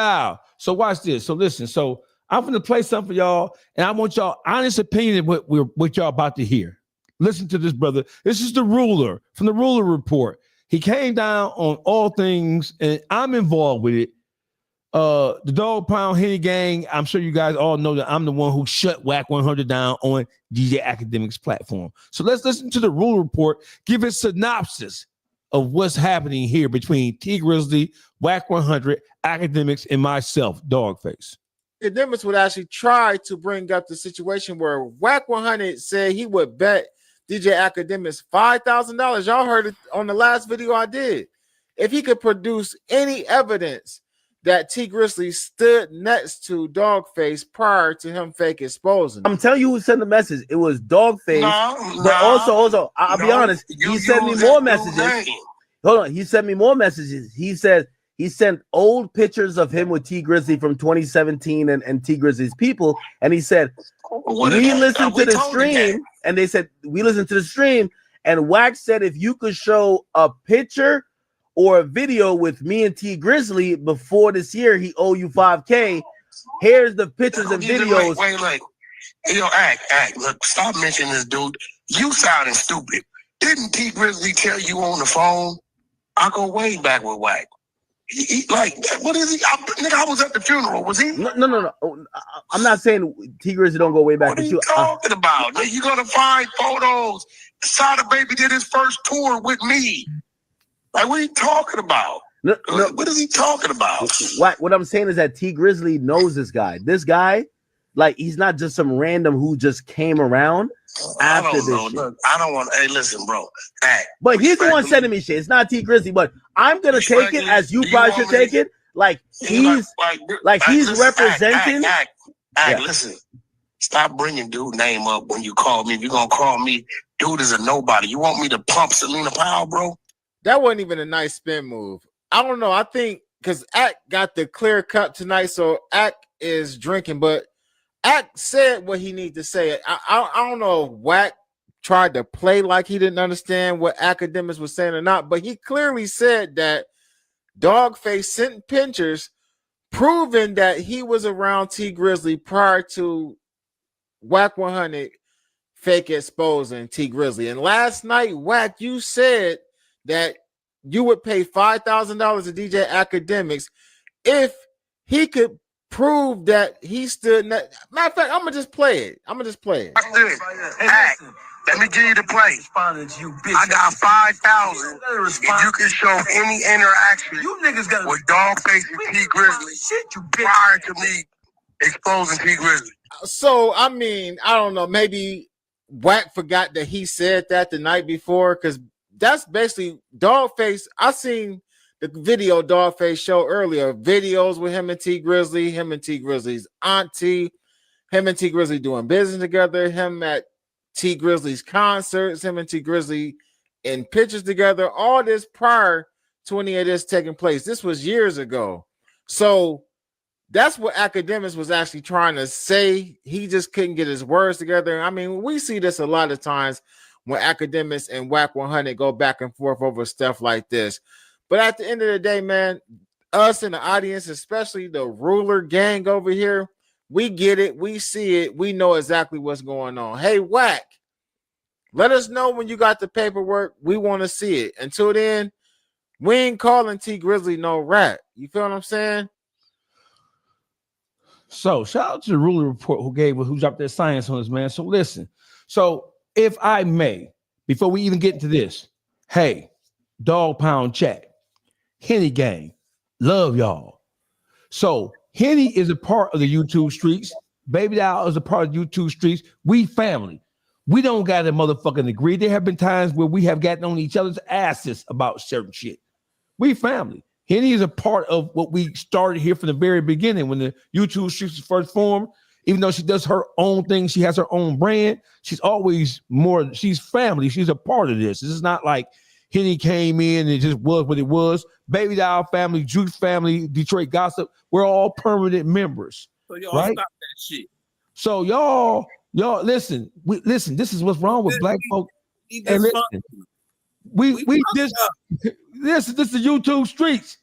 So watch this. So listen. So I'm going to play something for y'all, and I want y'all honest opinion of what y'all about to hear. Listen to this, brother. This is the ruler from the Ruler Report. He came down on all things, and I'm involved with it. The Dog Pound Henny Gang, I'm sure you guys all know that I'm the one who shut Wack 100 down on DJ Academic's platform. So let's listen to the Ruler Report, give a synopsis of what's happening here between T Grizzly, Wack 100, Academics, and myself, Dogface. Academics would actually try to bring up the situation where Wack 100 said he would bet DJ Academics $5,000. Y'all heard it on the last video I did. If he could produce any evidence that T Grizzly stood next to Dogface prior to him fake exposing. I'm telling you who sent the message. It was Dogface. But also, I'll be honest. He sent me more messages. Hold on. He sent me more messages. He said he sent old pictures of him with T Grizzly from 2017 and T Grizzly's people. And he said, we listened to the stream. And they said, we listened to the stream. And Wack said, if you could show a picture or a video with me and T Grizzly before this year, he owe you $5K. Here's the pictures and videos. Wait, hey, yo, act. Look, stop mentioning this dude. You sounding stupid. Didn't T Grizzly tell you on the phone? I go way back with Wack. He what is he? I was at the funeral. Was he? No. I'm not saying T Grizzly don't go way back. What are you talking about? You're gonna find photos. Sada Baby did his first tour with me. Like, what are you talking about? No. What is he talking about? What I'm saying is that T Grizzly knows this guy. This guy, like, he's not just some random who just came around after this shit. Look, I don't want. Hey, listen, bro. Hey, but he's the one sending me shit. It's not T Grizzly, but I'm gonna take it as you probably should take it. Like he's representing. Listen. Stop bringing dude name up when you call me. If you're gonna call me, dude is a nobody. You want me to pump Selena Powell, bro? That wasn't even a nice spin move. I don't know. I think because Ack got the clear cut tonight, so Ack is drinking, but Ack said what he needed to say. I don't know if Wack tried to play like he didn't understand what Academics was saying or not, but he clearly said that Dogface sent pictures proving that he was around T Grizzly prior to Wack 100 fake exposing T Grizzly. And last night, Wack, you said that you would pay $5,000 to DJ Academics if he could prove that he stood. Matter of fact, I'm gonna just play it. Hey, let me give you the play. I got 5,000. If you can show any interaction with Dogface and T Grizzly prior to me exposing T Grizzly. So I mean, I don't know. Maybe Wack forgot that he said that the night before, because that's basically Dogface. I seen the video Dogface show earlier, videos with him and T Grizzly's auntie, him and T Grizzly doing business together, him at T Grizzly's concerts, him and T Grizzly in pictures together, all this prior to any of this taking place. This was years ago. So that's what Academics was actually trying to say. He just couldn't get his words together. I mean, we see this a lot of times when Academics and Wack 100 go back and forth over stuff like this. But at the end of the day, man, us in the audience, especially the ruler gang over here, we get it. We see it. We know exactly what's going on. Hey, Wack, let us know when you got the paperwork. We want to see it. Until then, we ain't calling T Grizzly no rat. You feel what I'm saying? So shout out to the Ruler Report who dropped their science on us, man. So listen. So if I may, before we even get into this, hey, Dog Pound Chat, Henny Gang, love y'all. So Henny is a part of the YouTube streets. Baby Doll is a part of the YouTube streets. We family. We don't got to motherfucking agree. There have been times where we have gotten on each other's asses about certain shit. We family. Henny is a part of what we started here from the very beginning when the YouTube streets was first formed. Even though she does her own thing, she has her own brand. She's always more, she's family. She's a part of this. This is not like Henny came in and it just was what it was. Baby Doll family, Juice family, Detroit Gossip, we're all permanent members. So y'all right? stop that shit. So y'all listen, listen, this is what's wrong with black folk. And listen, this is the YouTube streets.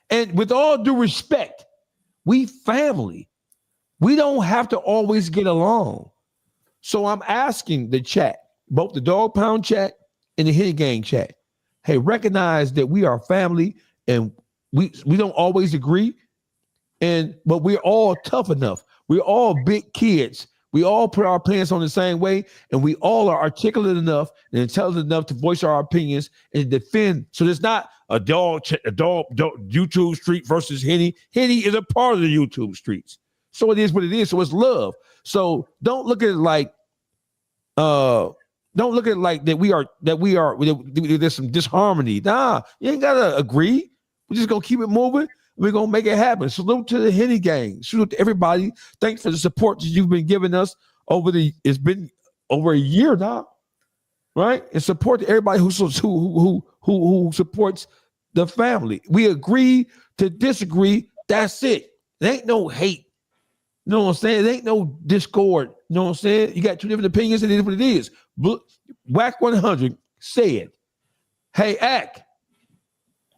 And with all due respect, we family. We don't have to always get along. So I'm asking the chat, both the Dog Pound chat and the Henny Gang chat, hey, recognize that we are family and we don't always agree. But we're all tough enough. We're all big kids. We all put our pants on the same way, and we all are articulate enough and intelligent enough to voice our opinions and defend. So there's not a dog YouTube street versus Henny. Henny is a part of the YouTube streets. So it is what it is. So it's love. So don't look at it like that there's some disharmony. Nah, you ain't gotta agree. We're just gonna keep it moving. We're gonna make it happen. Salute to the Henny Gang. Salute to everybody. Thanks for the support that you've been giving us it's been over a year now, right? And support to everybody who supports the family. We agree to disagree. That's it. There ain't no hate. You know what I'm saying? There ain't no discord. You know what I'm saying? You got two different opinions, and it is what it is. Wack 100 said, hey, Ack,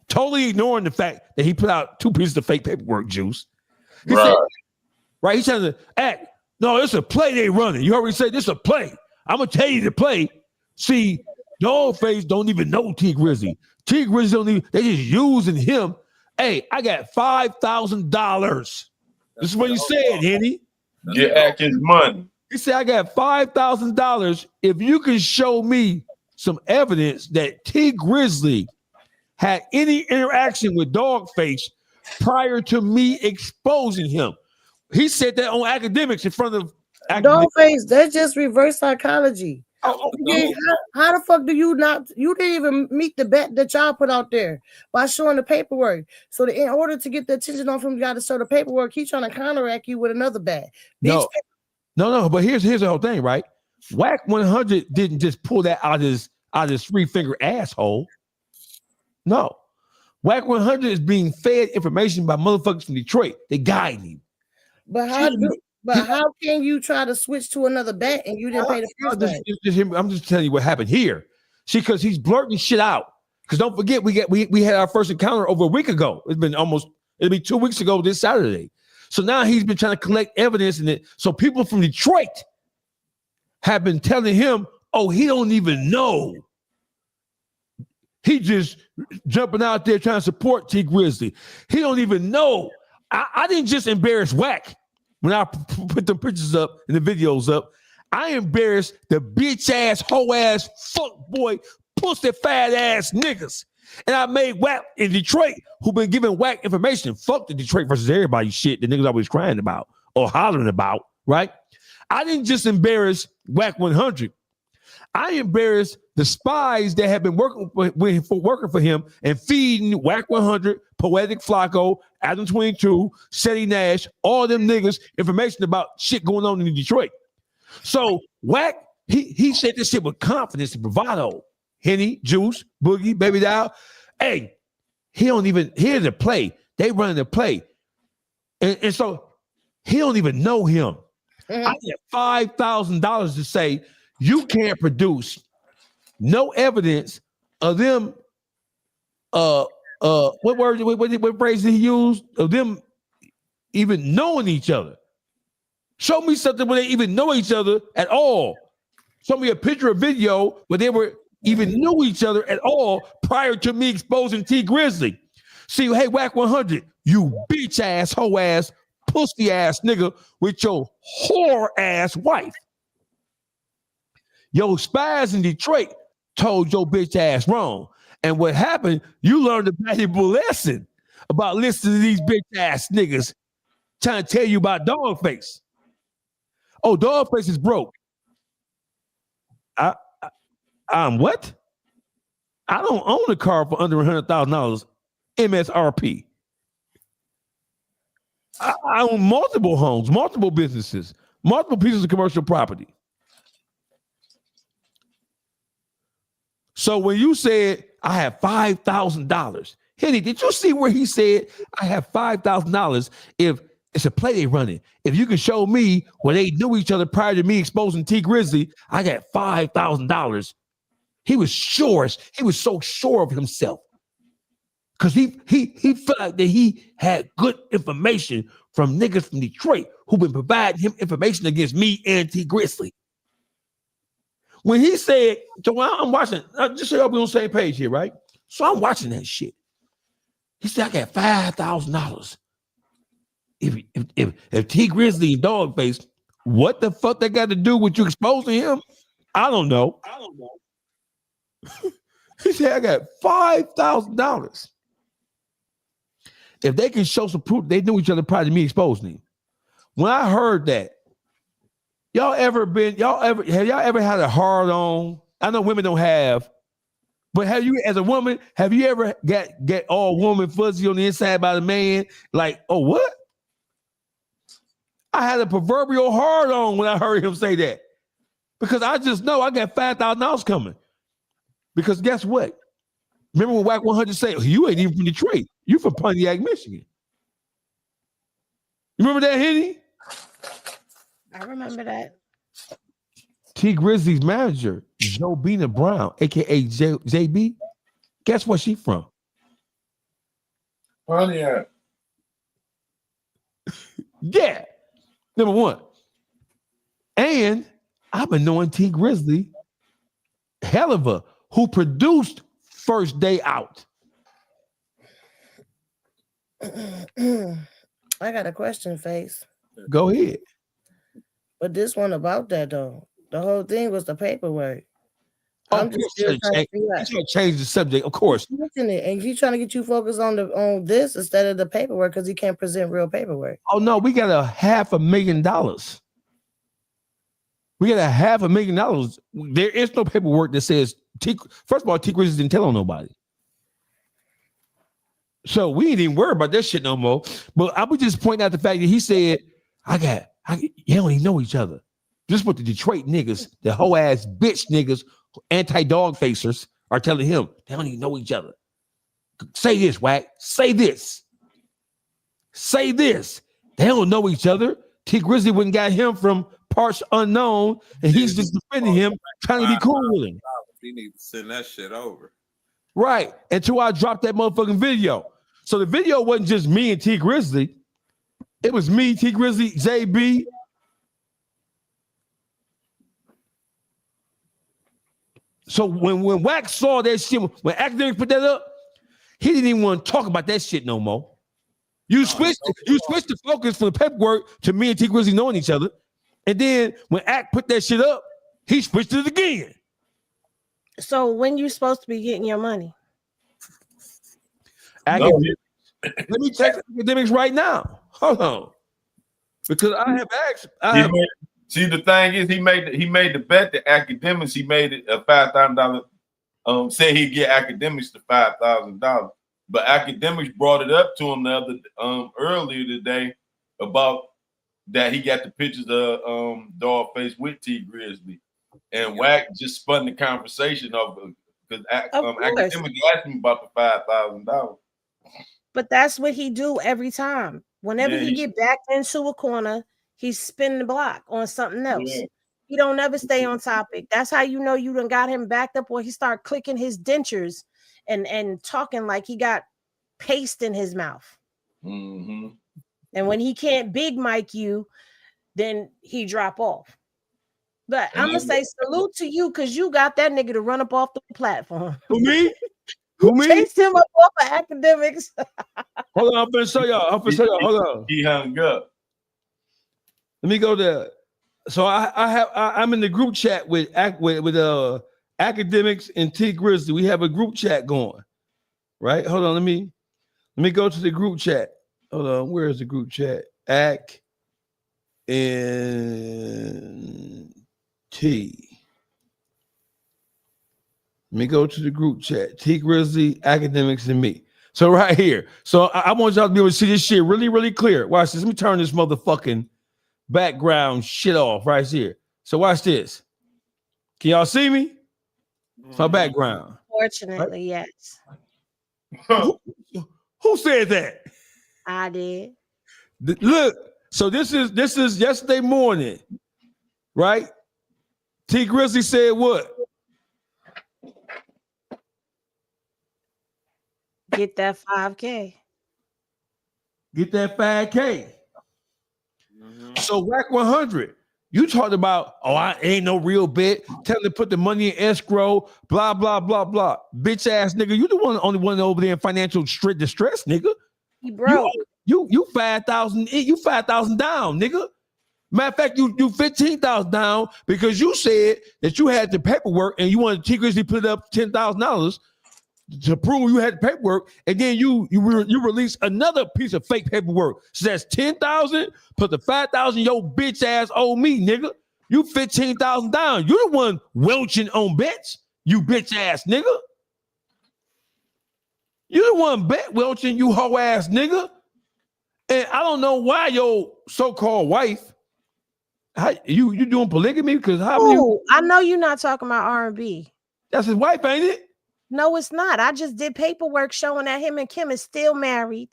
totally ignoring the fact that he put out 2 pieces of fake paperwork, Juice. He said, right? He's trying to act. No, it's a play they running. You already said this is a play. I'm gonna tell you the play. See, Dogface don't even know T Grizzly. T Grizzly don't even. They just using him. Hey, I got $5,000. This is what he said, Henny. Get Ack his money. He said, I got $5,000 if you can show me some evidence that T Grizzly had any interaction with Dogface prior to me exposing him. He said that on Academics in front of Dogface. That's just reverse psychology. How the fuck do you not? You didn't even meet the bet that y'all put out there by showing the paperwork. So in order to get the attention off him, you got to show the paperwork. He's trying to counteract you with another bet. No. But here's the whole thing, right? Wack 100 didn't just pull that out of his 3-finger asshole. No, Wack 100 is being fed information by motherfuckers from Detroit. They guide him. But how can you try to switch to another bet and you didn't pay the first bet? I'm just telling you what happened here. See, because he's blurting shit out. Because don't forget, we had our first encounter over a week ago. It'll be 2 weeks ago this Saturday. So now he's been trying to collect evidence in it. So people from Detroit have been telling him, oh, he don't even know. He just jumping out there trying to support T Grizzly. He don't even know. I didn't just embarrass Wack when I put the pictures up and the videos up. I embarrassed the bitch ass, hoe ass, fuck boy, pussy fat ass niggas. And I made Wack in Detroit, who been giving Wack information. Fuck the Detroit versus everybody shit that niggas always crying about or hollering about, right? I didn't just embarrass Wack 100. I embarrassed the spies that have been working for him and feeding Wack 100, Poetic Flacco, Adam 22, Shetty Nash, all them niggas information about shit going on in Detroit. So Wack, he said this shit with confidence and bravado. Henny, Juice, Boogie, Baby Doll. Hey, he don't even hear the play. They running the play. And so he don't even know him. I get $5,000 to say you can't produce no evidence of them. What phrase did he use? Of them even knowing each other. Show me something where they even know each other at all. Show me a picture or video where they were even knew each other at all prior to me exposing T Grizzly. See, hey, Wack 100, you bitch ass, hoe ass, pussy ass nigga with your whore ass wife. Yo, spies in Detroit told your bitch ass wrong. And what happened, you learned a valuable lesson about listening to these bitch ass niggas trying to tell you about Dogface. Oh, Dogface is broke. I'm what? I don't own a car for under $100,000 MSRP. I own multiple homes, multiple businesses, multiple pieces of commercial property. So when you said I have $5,000, Henny, did you see where he said I have $5,000 if it's a play they running? If you can show me where they knew each other prior to me exposing T Grizzly, I got $5,000. He was sure. He was so sure of himself. Because he felt like that he had good information from niggas from Detroit who've been providing him information against me and T Grizzly. When he said, so I'm watching, just so y'all be on the same page here, right? So I'm watching that shit. He said, I got $5,000. If T Grizzly and Dogface, what the fuck they got to do with you exposing him? I don't know. He said, I got $5,000. If they can show some proof they knew each other prior to me exposing him. When I heard that, have y'all ever had a hard on? I know women don't have, but have you, as a woman, have you ever get all woman fuzzy on the inside by the man? Like, oh, what? I had a proverbial hard on when I heard him say that. Because I just know I got $5,000 coming. Because guess what? Remember when Wack 100 said, you ain't even from Detroit. You from Pontiac, Michigan. You remember that, Henny? I remember that. T Grizzly's manager, Jobina Brown, a.k.a. JB, guess where she from? Pontiac. Yeah. Number one. And I've been knowing T Grizzly, hell of a, who produced First Day Out. I got a question, Face. Go ahead. But this one about that though. The whole thing was the paperwork. I'm just trying to change the subject, of course. And he's trying to get you focused on this instead of the paperwork because he can't present real paperwork. Oh no, we got $500,000. We got $500,000. There is no paperwork that says first of all, T Grizzly didn't tell on nobody. So we ain't even worried about that shit no more. But I would just point out the fact that he said, you don't even know each other. Just what the Detroit niggas, the whole ass bitch niggas, anti-dog facers are telling him. They don't even know each other. Say this, Wack. Say this. Say this. They don't know each other. T Grizzly wouldn't got him from parts unknown, and he's just defending him, trying to be cool with him. He need to send that shit over. Right. Until I dropped that motherfucking video. So the video wasn't just me and T Grizzly. It was me, T Grizzly, JB. So when Wack saw that shit, when Academics put that up, he didn't even want to talk about that shit no more. You switched the focus from the paperwork to me and T Grizzly knowing each other. And then when Act put that shit up, he switched it again. So when you supposed to be getting your money? Let me check Academics right now. Hold on. Because I have asked. See, the thing is, he made the bet to academics. He made it a $5,000. Said he'd get academics to $5,000, but academics brought it up to him the other earlier today about that he got the pictures of Dogface with T Grizzly, and Wack just spun the conversation off because academics asked him about the $5,000. But that's what he do every time. Whenever he get backed into a corner, he's spinning the block on something else. Yeah. He don't never stay on topic. That's how you know you done got him backed up, or he start clicking his dentures and talking like he got paste in his mouth. Mm-hmm. And when he can't big mic you, then he drop off. But I'm gonna say salute to you because you got that nigga to run up off the platform. Who me? Chased him up off of academics. Hold on, I'm finna show y'all. Hold on. He hung up. Let me go there. So I'm in the group chat with academics and T Grizzly. We have a group chat going. Right? Hold on. Let me go to the group chat. Hold on. Where is the group chat? Ac and T. Let me go to the group chat. T Grizzly, academics, and me. So right here. So I want y'all to be able to see this shit really, really clear. Watch this. Let me turn this motherfucking background shit off right here. So watch this. Can y'all see me? It's my background. Fortunately, right? Yes. Who said that? I did. Look, so this is yesterday morning, right? T Grizzly said what? Get that 5K. Get that 5K. So Wack 100, you talked about, I ain't no real bet. Tell them to put the money in escrow, blah, blah, blah, blah. Bitch ass nigga, you the only one over there in financial distress, nigga. He broke. You 5,000, you 5,000 down, nigga. Matter of fact, you 15,000 down because you said that you had the paperwork and you wanted T Grizzly put up $10,000 to prove you had the paperwork, and then you release another piece of fake paperwork. So that's 10,000, put the 5,000 your bitch ass owe me, nigga. You 15,000 down. You the one welching on bets, you bitch ass nigga. You the one bet welching, you hoe ass nigga. And I don't know why your so-called wife, you doing polygamy? Because how many? I know you're not talking about R&B. That's his wife, ain't it? No, it's not. I just did paperwork showing that him and Kim is still married.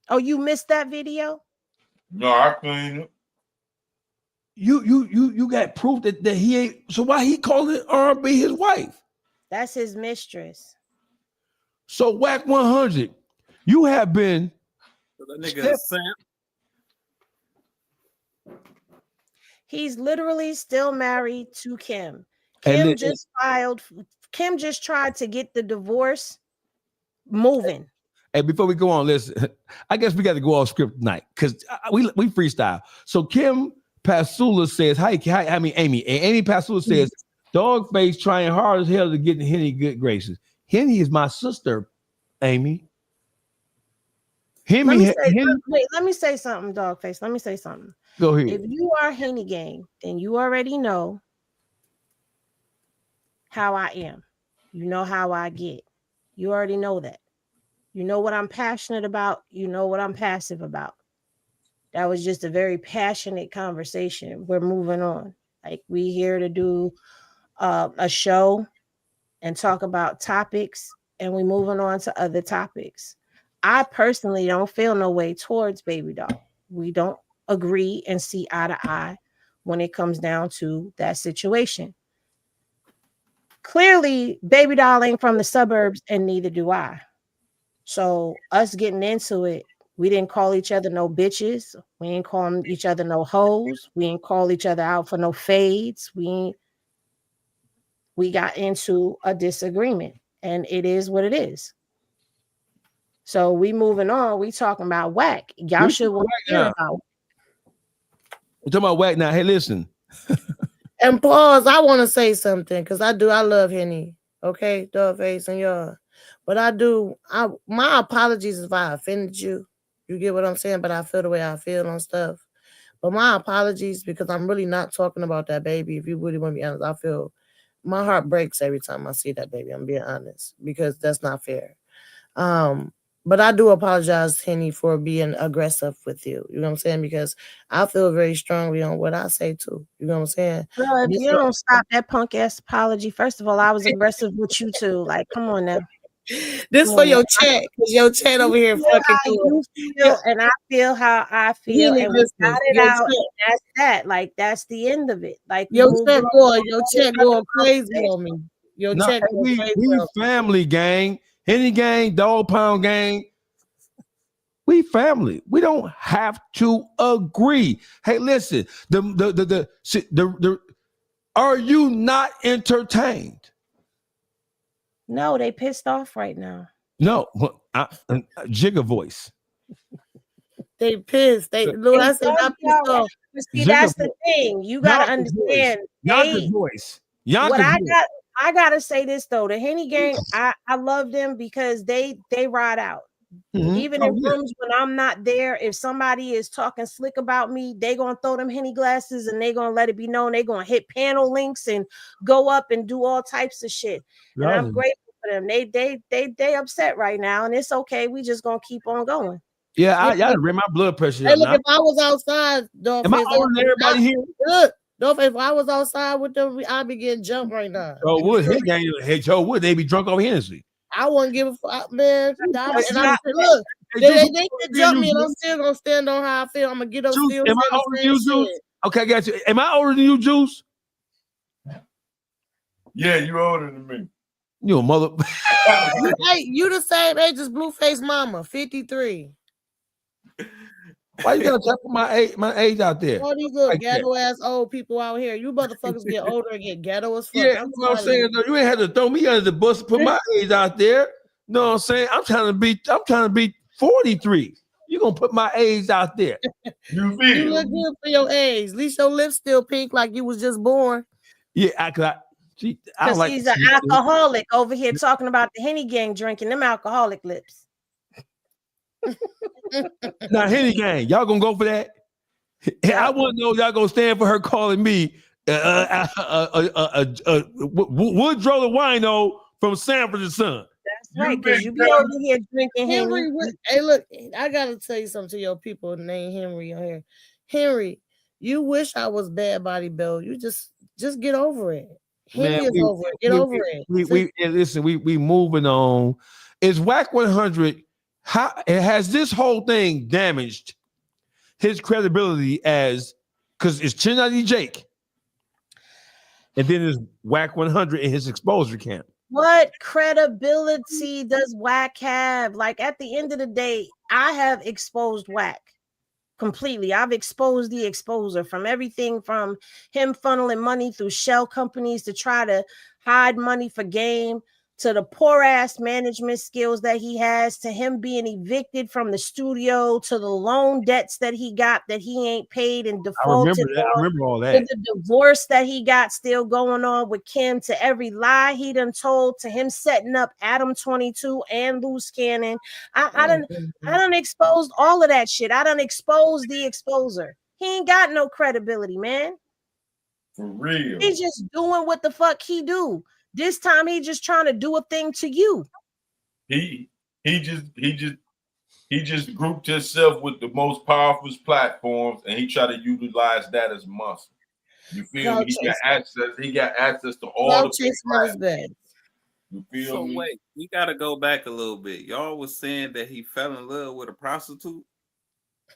Oh, you missed that video? No, I seen it. You got proof that he ain't. So why he calling R&B his wife? That's his mistress. So Wack 100, you have been. So that nigga Sam. He's literally still married to Kim. Kim just tried to get the divorce moving. Hey, before we go on, listen, I guess we got to go off script tonight because we freestyle. So Kim Pasula says, Amy Pasula says, Dogface trying hard as hell to get in Henny good graces. Henny is my sister, Amy. Let me say something, Dogface. Let me say something. Go ahead. If you are Henny gang, then you already know how I am. You know how I get. You already know that. You know what I'm passionate about. You know what I'm passive about. That was just a very passionate conversation. We're moving on. Like, we here to do a show and talk about topics, and we moving on to other topics. I personally don't feel no way towards Baby Doll. We don't agree and see eye to eye when it comes down to that situation. Clearly, Baby Doll ain't from the suburbs, and neither do I. So us getting into it, we didn't call each other no bitches. We ain't calling each other no hoes. We ain't call each other out for no fades. We got into a disagreement, and it is what it is. So we moving on. We talking about Wack. Y'all should want to hear about. We're talking about Wack now. Hey, listen. And pause. I want to say something because I love Henny. Okay, Dogface and y'all. But my apologies if I offended you. You get what I'm saying? But I feel the way I feel on stuff. But my apologies because I'm really not talking about that baby. If you really want to be honest, I feel my heart breaks every time I see that baby. I'm being honest because that's not fair. But I do apologize, Henny, for being aggressive with you. You know what I'm saying? Because I feel very strongly on what I say too. You know what I'm saying? Bro, if you don't stop that punk ass apology, first of all, I was aggressive with you too. Like, come on now. This for your chat, because your chat over here fucking you feel, and I feel how I feel, and we got it out. And that's that. Like, that's the end of it. Like, your chat going crazy on me. Your chat going crazy. We family, gang. Henny gang, Dog Pound gang. We family. We don't have to agree. Hey, listen. Are you not entertained? No, they pissed off right now. No, Jigga voice. They pissed. I said not pissed off. See, that's the thing. You gotta understand. Yonka's voice. I gotta say this though. The Henny gang, I love them because they ride out. Mm-hmm. Even in rooms when I'm not there, if somebody is talking slick about me, they gonna throw them Henny glasses and they gonna let it be known. They gonna hit panel links and go up and do all types of shit. And I'm grateful for them. They upset right now, and it's okay. We just gonna keep on going. Yeah, I gotta bring my blood pressure. Hey, look, if I was outside, am I older than everybody here? Look, if I was outside with them, I'd be getting jumped right now. Oh, would would they be drunk on Hennessy? I wouldn't give a fuck, man. And I'm look, they can jump me, and I'm still gonna stand on how I feel. I'm gonna get up. Still am I older than you, Juice? Okay, I got you. Am I older than you, Juice? Yeah, you're older than me. You a mother. Hey, you the same age as Blueface mama, 53. Why you gotta put my age out there? All these little ghetto ass old people out here. You motherfuckers get older and get ghetto as fuck. Yeah, you know what I'm saying? You ain't had to throw me under the bus to put my age out there. You know what I'm saying? I'm trying to be 43. You gonna put my age out there. You look good for your age. At least your lips still pink like you was just born. Yeah, because he's an alcoholic over here talking about the Henny gang drinking them alcoholic lips. Now, Henny gang, y'all gonna go for that? I want to know y'all gonna stand for her calling me Woodrow the Wino from Sanford and Son. That's right, because you be over here drinking Henry. Hey, look, I gotta tell you something to your people named Henry on here. Henry, you wish I was Bad Body Bill. You just get over it. Henry is over it. Get over it. Listen, we moving on. Is Wack 100? How has this whole thing damaged his credibility because it's Chinati Jake, and then there's Wack 100 in his exposure camp. What credibility does Wack have? Like, at the end of the day, I have exposed Wack completely. I've exposed the exposer from everything from him funneling money through shell companies to try to hide money for game, to the poor ass management skills that he has, to him being evicted from the studio, to the loan debts that he got that he ain't paid and defaulted. I remember all that. To the divorce that he got still going on with Kim, to every lie he done told, to him setting up Adam 22 and Loose Cannon. I done exposed all of that shit. I done exposed the exposer. He ain't got no credibility, man. For real. He's just doing what the fuck he do. This time he just trying to do a thing to you. He just grouped himself with the most powerful platforms, and he tried to utilize that as muscle. You feel me? He got access to all the big. You feel me? Wait, we gotta go back a little bit. Y'all was saying that he fell in love with a prostitute.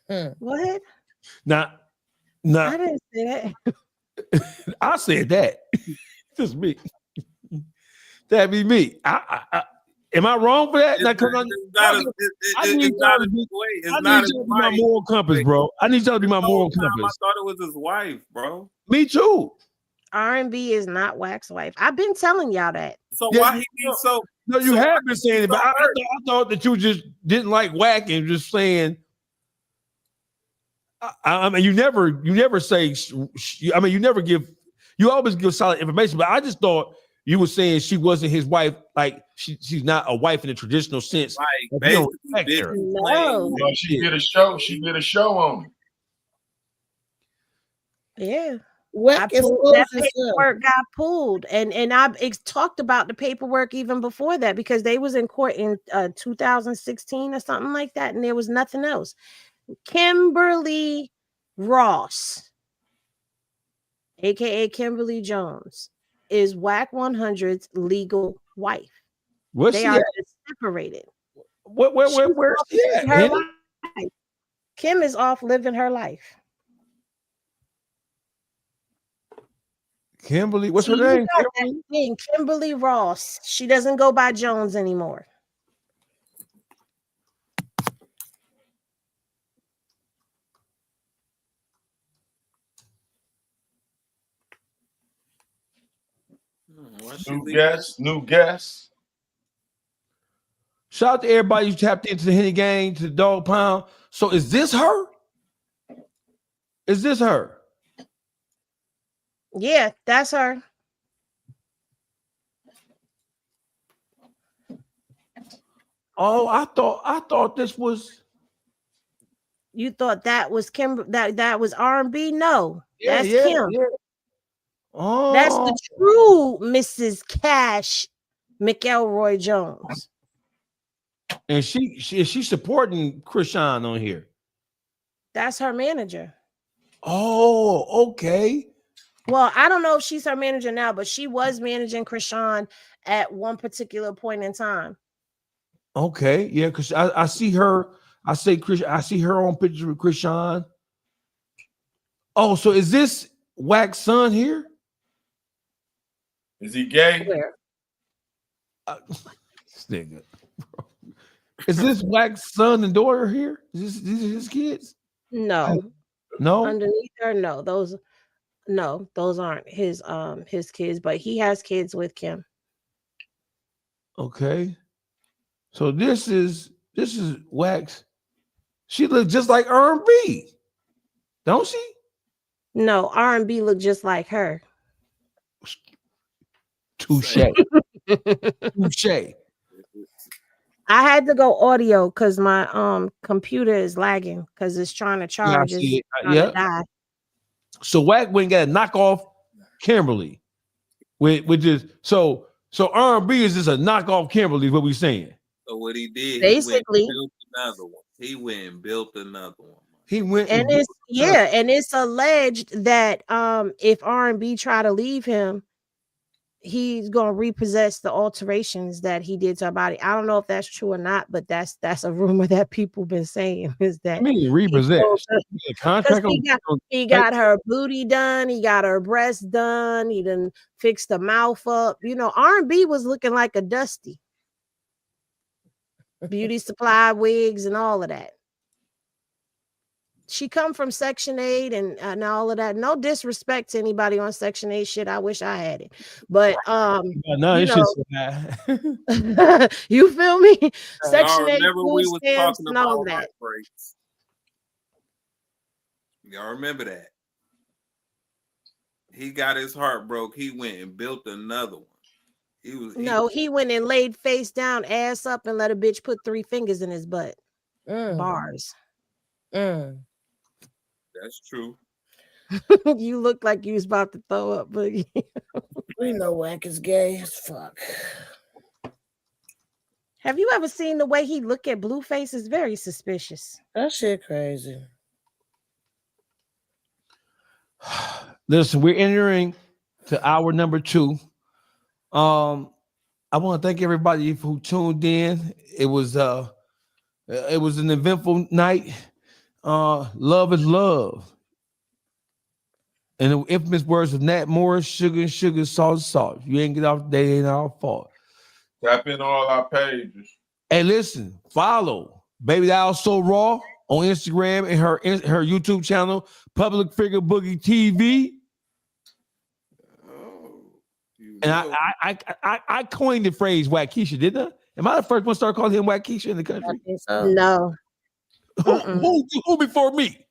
What? Nah. I didn't say that. I said that. Just me. That'd be me. Am I wrong for that? I need y'all to be my moral compass, bro. I need y'all to be my moral compass. I thought it was his wife, bro. Me too. R&B is not Wack's wife. I've been telling y'all that. So why he be so? No, you have been saying it, but I thought that you just didn't like Wack and just saying. I mean, you never say. I mean, you always give solid information, but I just thought you were saying she wasn't his wife, like she's not a wife in the traditional sense. Like, no, she did a show. She did a show on him. Yeah. Wack is That close as hell. paperwork got pulled, and I talked about the paperwork even before that because they was in court in 2016 or something like that, and there was nothing else. Kimberly Ross, aka Kimberly Jones, is Wack 100's legal wife. Where's They she are at? just separated. Where's She's she at? living her Henny? life. Kim is off living her life. Kimberly, what's her See, you name? got that thing, Kimberly Ross. She doesn't go by Jones anymore. New guest. Shout out to everybody who tapped into the Henny Gang, to the Dog Pound. So is this her? Is this her? Yeah, that's her. Oh, I thought this was. You thought that was Kim? That was R&B? No, Yeah, that's yeah, Kim. yeah. Oh, That's the true Mrs. Cash McElroy Jones. and she supporting Krishan on here. That's her manager. Oh, okay. Well, I don't know if she's her manager now, but she was managing Krishan at one particular point in time. Okay, yeah, because I see her. I see her on pictures with Krishan. Oh, so is this Wack's son here? Is he gay? Where? This nigga. Is this Wack's son and daughter here? These are his kids? No. No. Underneath her, no. Those aren't his kids, but he has kids with Kim. Okay. So this is Wack's. She looks just like R&B, don't she? No, R&B look just like her. Touche. Touche. I had to go audio because my computer is lagging because it's trying to charge. Yeah, I see It's it. trying Yeah. to die. So Wack went and got a knockoff Kimberly, which is so R&B is just a knockoff Kimberly. Is what we saying? So what he did, Basically. he went and built another one. He went and built another one. He went And it's alleged that if R&B try to leave him, he's gonna repossess the alterations that he did to her body. I don't know if that's true or not, but that's a rumor that people been saying is that I mean repossess. Contract he got her booty done, he got her breasts done, he done fixed the mouth up. You know, R&B was looking like a Dusty. Beauty supply wigs and all of that. She come from Section 8 and all of that. No disrespect to anybody on Section 8 shit. I wish I had it. But no, you know, you feel me? Section 8 remember we was talking and all about that. heartbreaks. Y'all remember that? He got his heart broke. He went and built another one. He went and laid face down, ass up, and let a bitch put 3 fingers in his butt. Bars. That's true. You look like you was about to throw up, Boogie. We know Wack is gay as fuck. Have you ever seen the way he look at Blueface? Is very suspicious. That shit crazy. Listen, we're entering to hour number 2. I want to thank everybody who tuned in. It was an eventful night. Love is love. And the infamous words of Nat Morris, sugar and sugar, salt is salt. If you ain't get off today, it ain't our fault. Tap in all our pages. Hey, listen, follow Baby Doll So Raw on Instagram and her YouTube channel, Public Figure Boogie TV. And I coined the phrase Wackesha, didn't I? Am I the first one to start calling him Wackesha in the country? No. Who before me?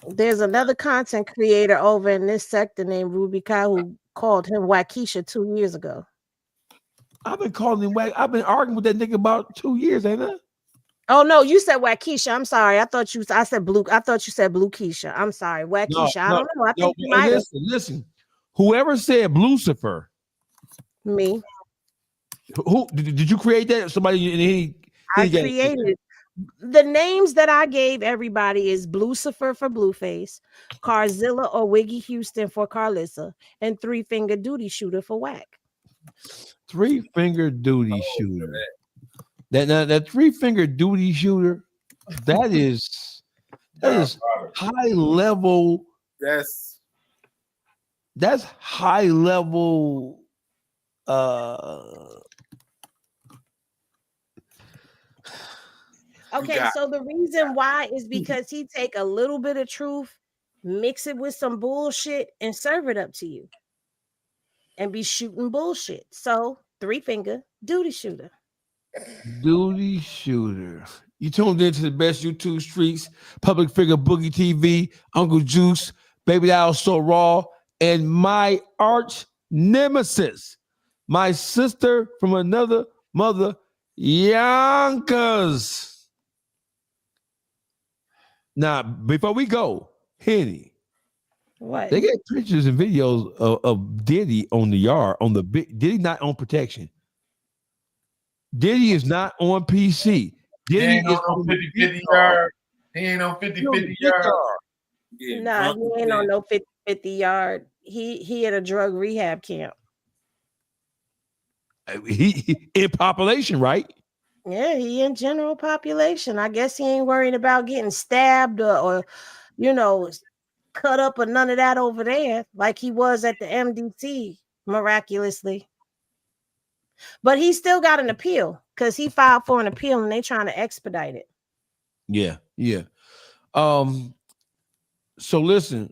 There's another content creator over in this sector named Ruby Kai who called him Wackesha 2 years ago. I've been calling him Wack. I've been arguing with that nigga about 2 years, ain't I? Oh no, you said Wackesh. I'm sorry. I said Blue. I thought you said Blue Keisha. I'm sorry. Wackesh. I don't know. I think you might have. Listen. Whoever said Blucifer, Me. who did you create that? Somebody I created the names that I gave everybody is Blucifer for Blueface, Carzilla or Wiggy Houston for Carlissa, and 3-Finger Duty Shooter for Wack. 3-Finger Duty Shooter. That 3-Finger Duty Shooter, that is high level. That's high level. Okay, so the reason why is because he take a little bit of truth, mix it with some bullshit, and serve it up to you, and be shooting bullshit. So 3-Finger Duty Shooter. Duty Shooter. You tuned into the best YouTube streets, Public Figure Boogie TV, Uncle Juice, Baby Doll So Raw, and my arch nemesis, my sister from another mother, Yonkers. Now, before we go, Henny, what? They get pictures and videos of Diddy on the yard, on the big. Diddy not on protection. Diddy is not on PC. Diddy is on 50-50 yard. He ain't on 50-50 yard. Nah, he ain't on no 50-50 yard. He at a drug rehab camp. He in population, right? Yeah, he in general population. I guess he ain't worried about getting stabbed or cut up or none of that over there like he was at the MDT miraculously. But he still got an appeal because he filed for an appeal and they trying to expedite it. Yeah. So listen,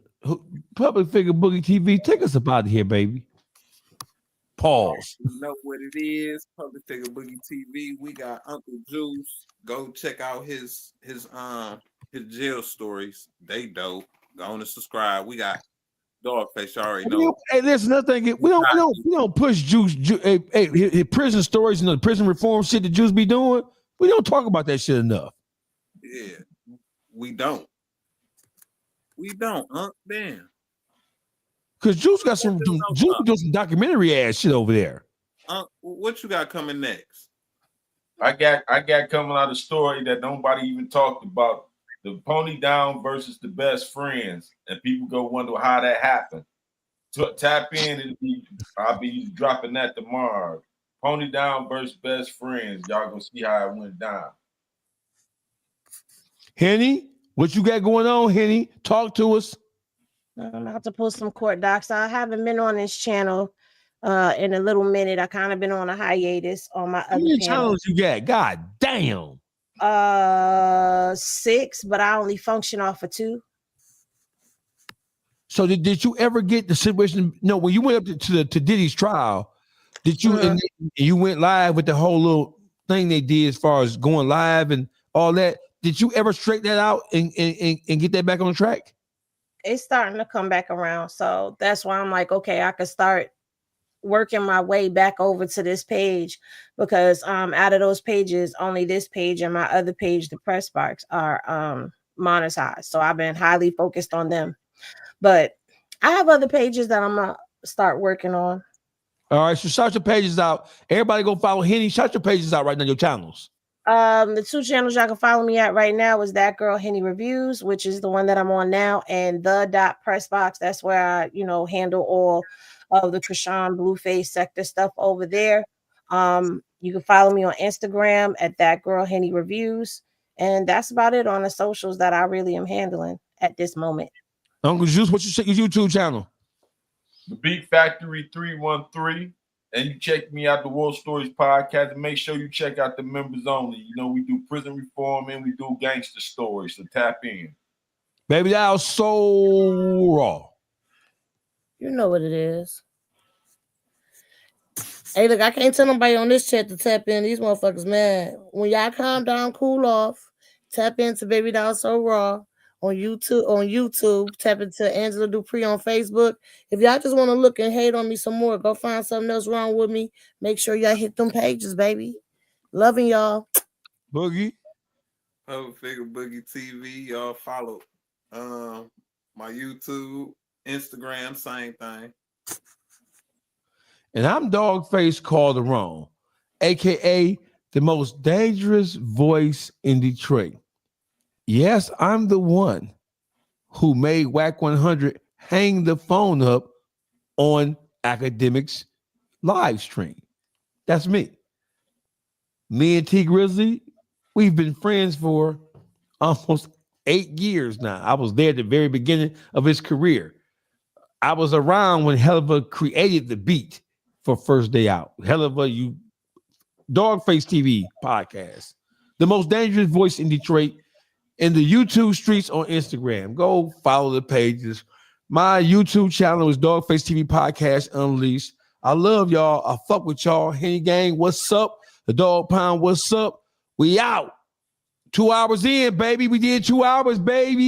Public Figure Boogie TV, take us up out of here, baby. Pause. You know what it is, Public Figure Boogie TV. We got Uncle Juice. Go check out his jail stories. They dope. Go on and subscribe. We got Dogface. You already know. Hey, listen, another thing. We don't push Juice. His prison stories and the prison reform shit that Juice be doing. We don't talk about that shit enough. Yeah, we don't. Damn. Because Juice got some documentary ass shit over there. What you got coming next? I got coming out a story that nobody even talked about. The Pony Down versus the Best Friends, and people go wonder how that happened. Tap in, I'll be dropping that tomorrow. Pony Down versus Best Friends. Y'all gonna see how it went down. Henny, what you got going on, Henny? Talk to us. I'm about to post some court docs. I haven't been on this channel in a little minute. I kind of been on a hiatus on my other channel. Channels you got? God damn. 6, but I only function off of 2. So did you ever get the situation? No, when you went up to Diddy's trial, did you and you went live with the whole little thing they did as far as going live and all that? Did you ever straighten that out and get that back on the track? It's starting to come back around. So that's why I'm like, okay, I could start working my way back over to this page because out of those pages, only this page and my other page, the Press Sparks, are monetized. So I've been highly focused on them. But I have other pages that I'm gonna start working on. All right, so shout your pages out. Everybody go follow Henny. Shout your pages out right now, your channels. The 2 channels y'all can follow me at right now is That Girl Henny Reviews, which is the one that I'm on now, and the .pressbox. That's where I, handle all of the Krishan Blueface sector stuff over there. You can follow me on Instagram at That Girl Henny Reviews, and that's about it on the socials that I really am handling at this moment. Uncle Juice, what's your YouTube channel? The Beat Factory 313. And you check me out, the World Stories podcast, and make sure you check out the members only. We do prison reform and we do gangster stories, so tap in. Baby Doll So Raw. You know what it is. Hey, look, I can't tell nobody on this chat to tap in. These motherfuckers mad. When y'all calm down, cool off, tap into Baby Doll So Raw on YouTube, tap into Angela Dupree on Facebook. If y'all just want to look and hate on me some more, go find something else wrong with me. Make sure y'all hit them pages, baby. Loving y'all. Boogie. Public Figure Boogie TV. Y'all follow my YouTube, Instagram, same thing. And I'm Dogface Calderon, aka the most dangerous voice in Detroit. Yes, I'm the one who made Wack 100 hang the phone up on Academics live stream. That's me. Me and T Grizzly, we've been friends for almost 8 years now. I was there at the very beginning of his career. I was around when Helliver created the beat for First Day Out. Helliver, you Dogface TV podcast. The most dangerous voice in Detroit, in the YouTube streets on Instagram. Go follow the pages. My YouTube channel is Dogface TV Podcast Unleashed. I love y'all. I fuck with y'all. Henny Gang, what's up? The Dog Pound, what's up? We out. 2 hours in, baby. We did 2 hours, baby.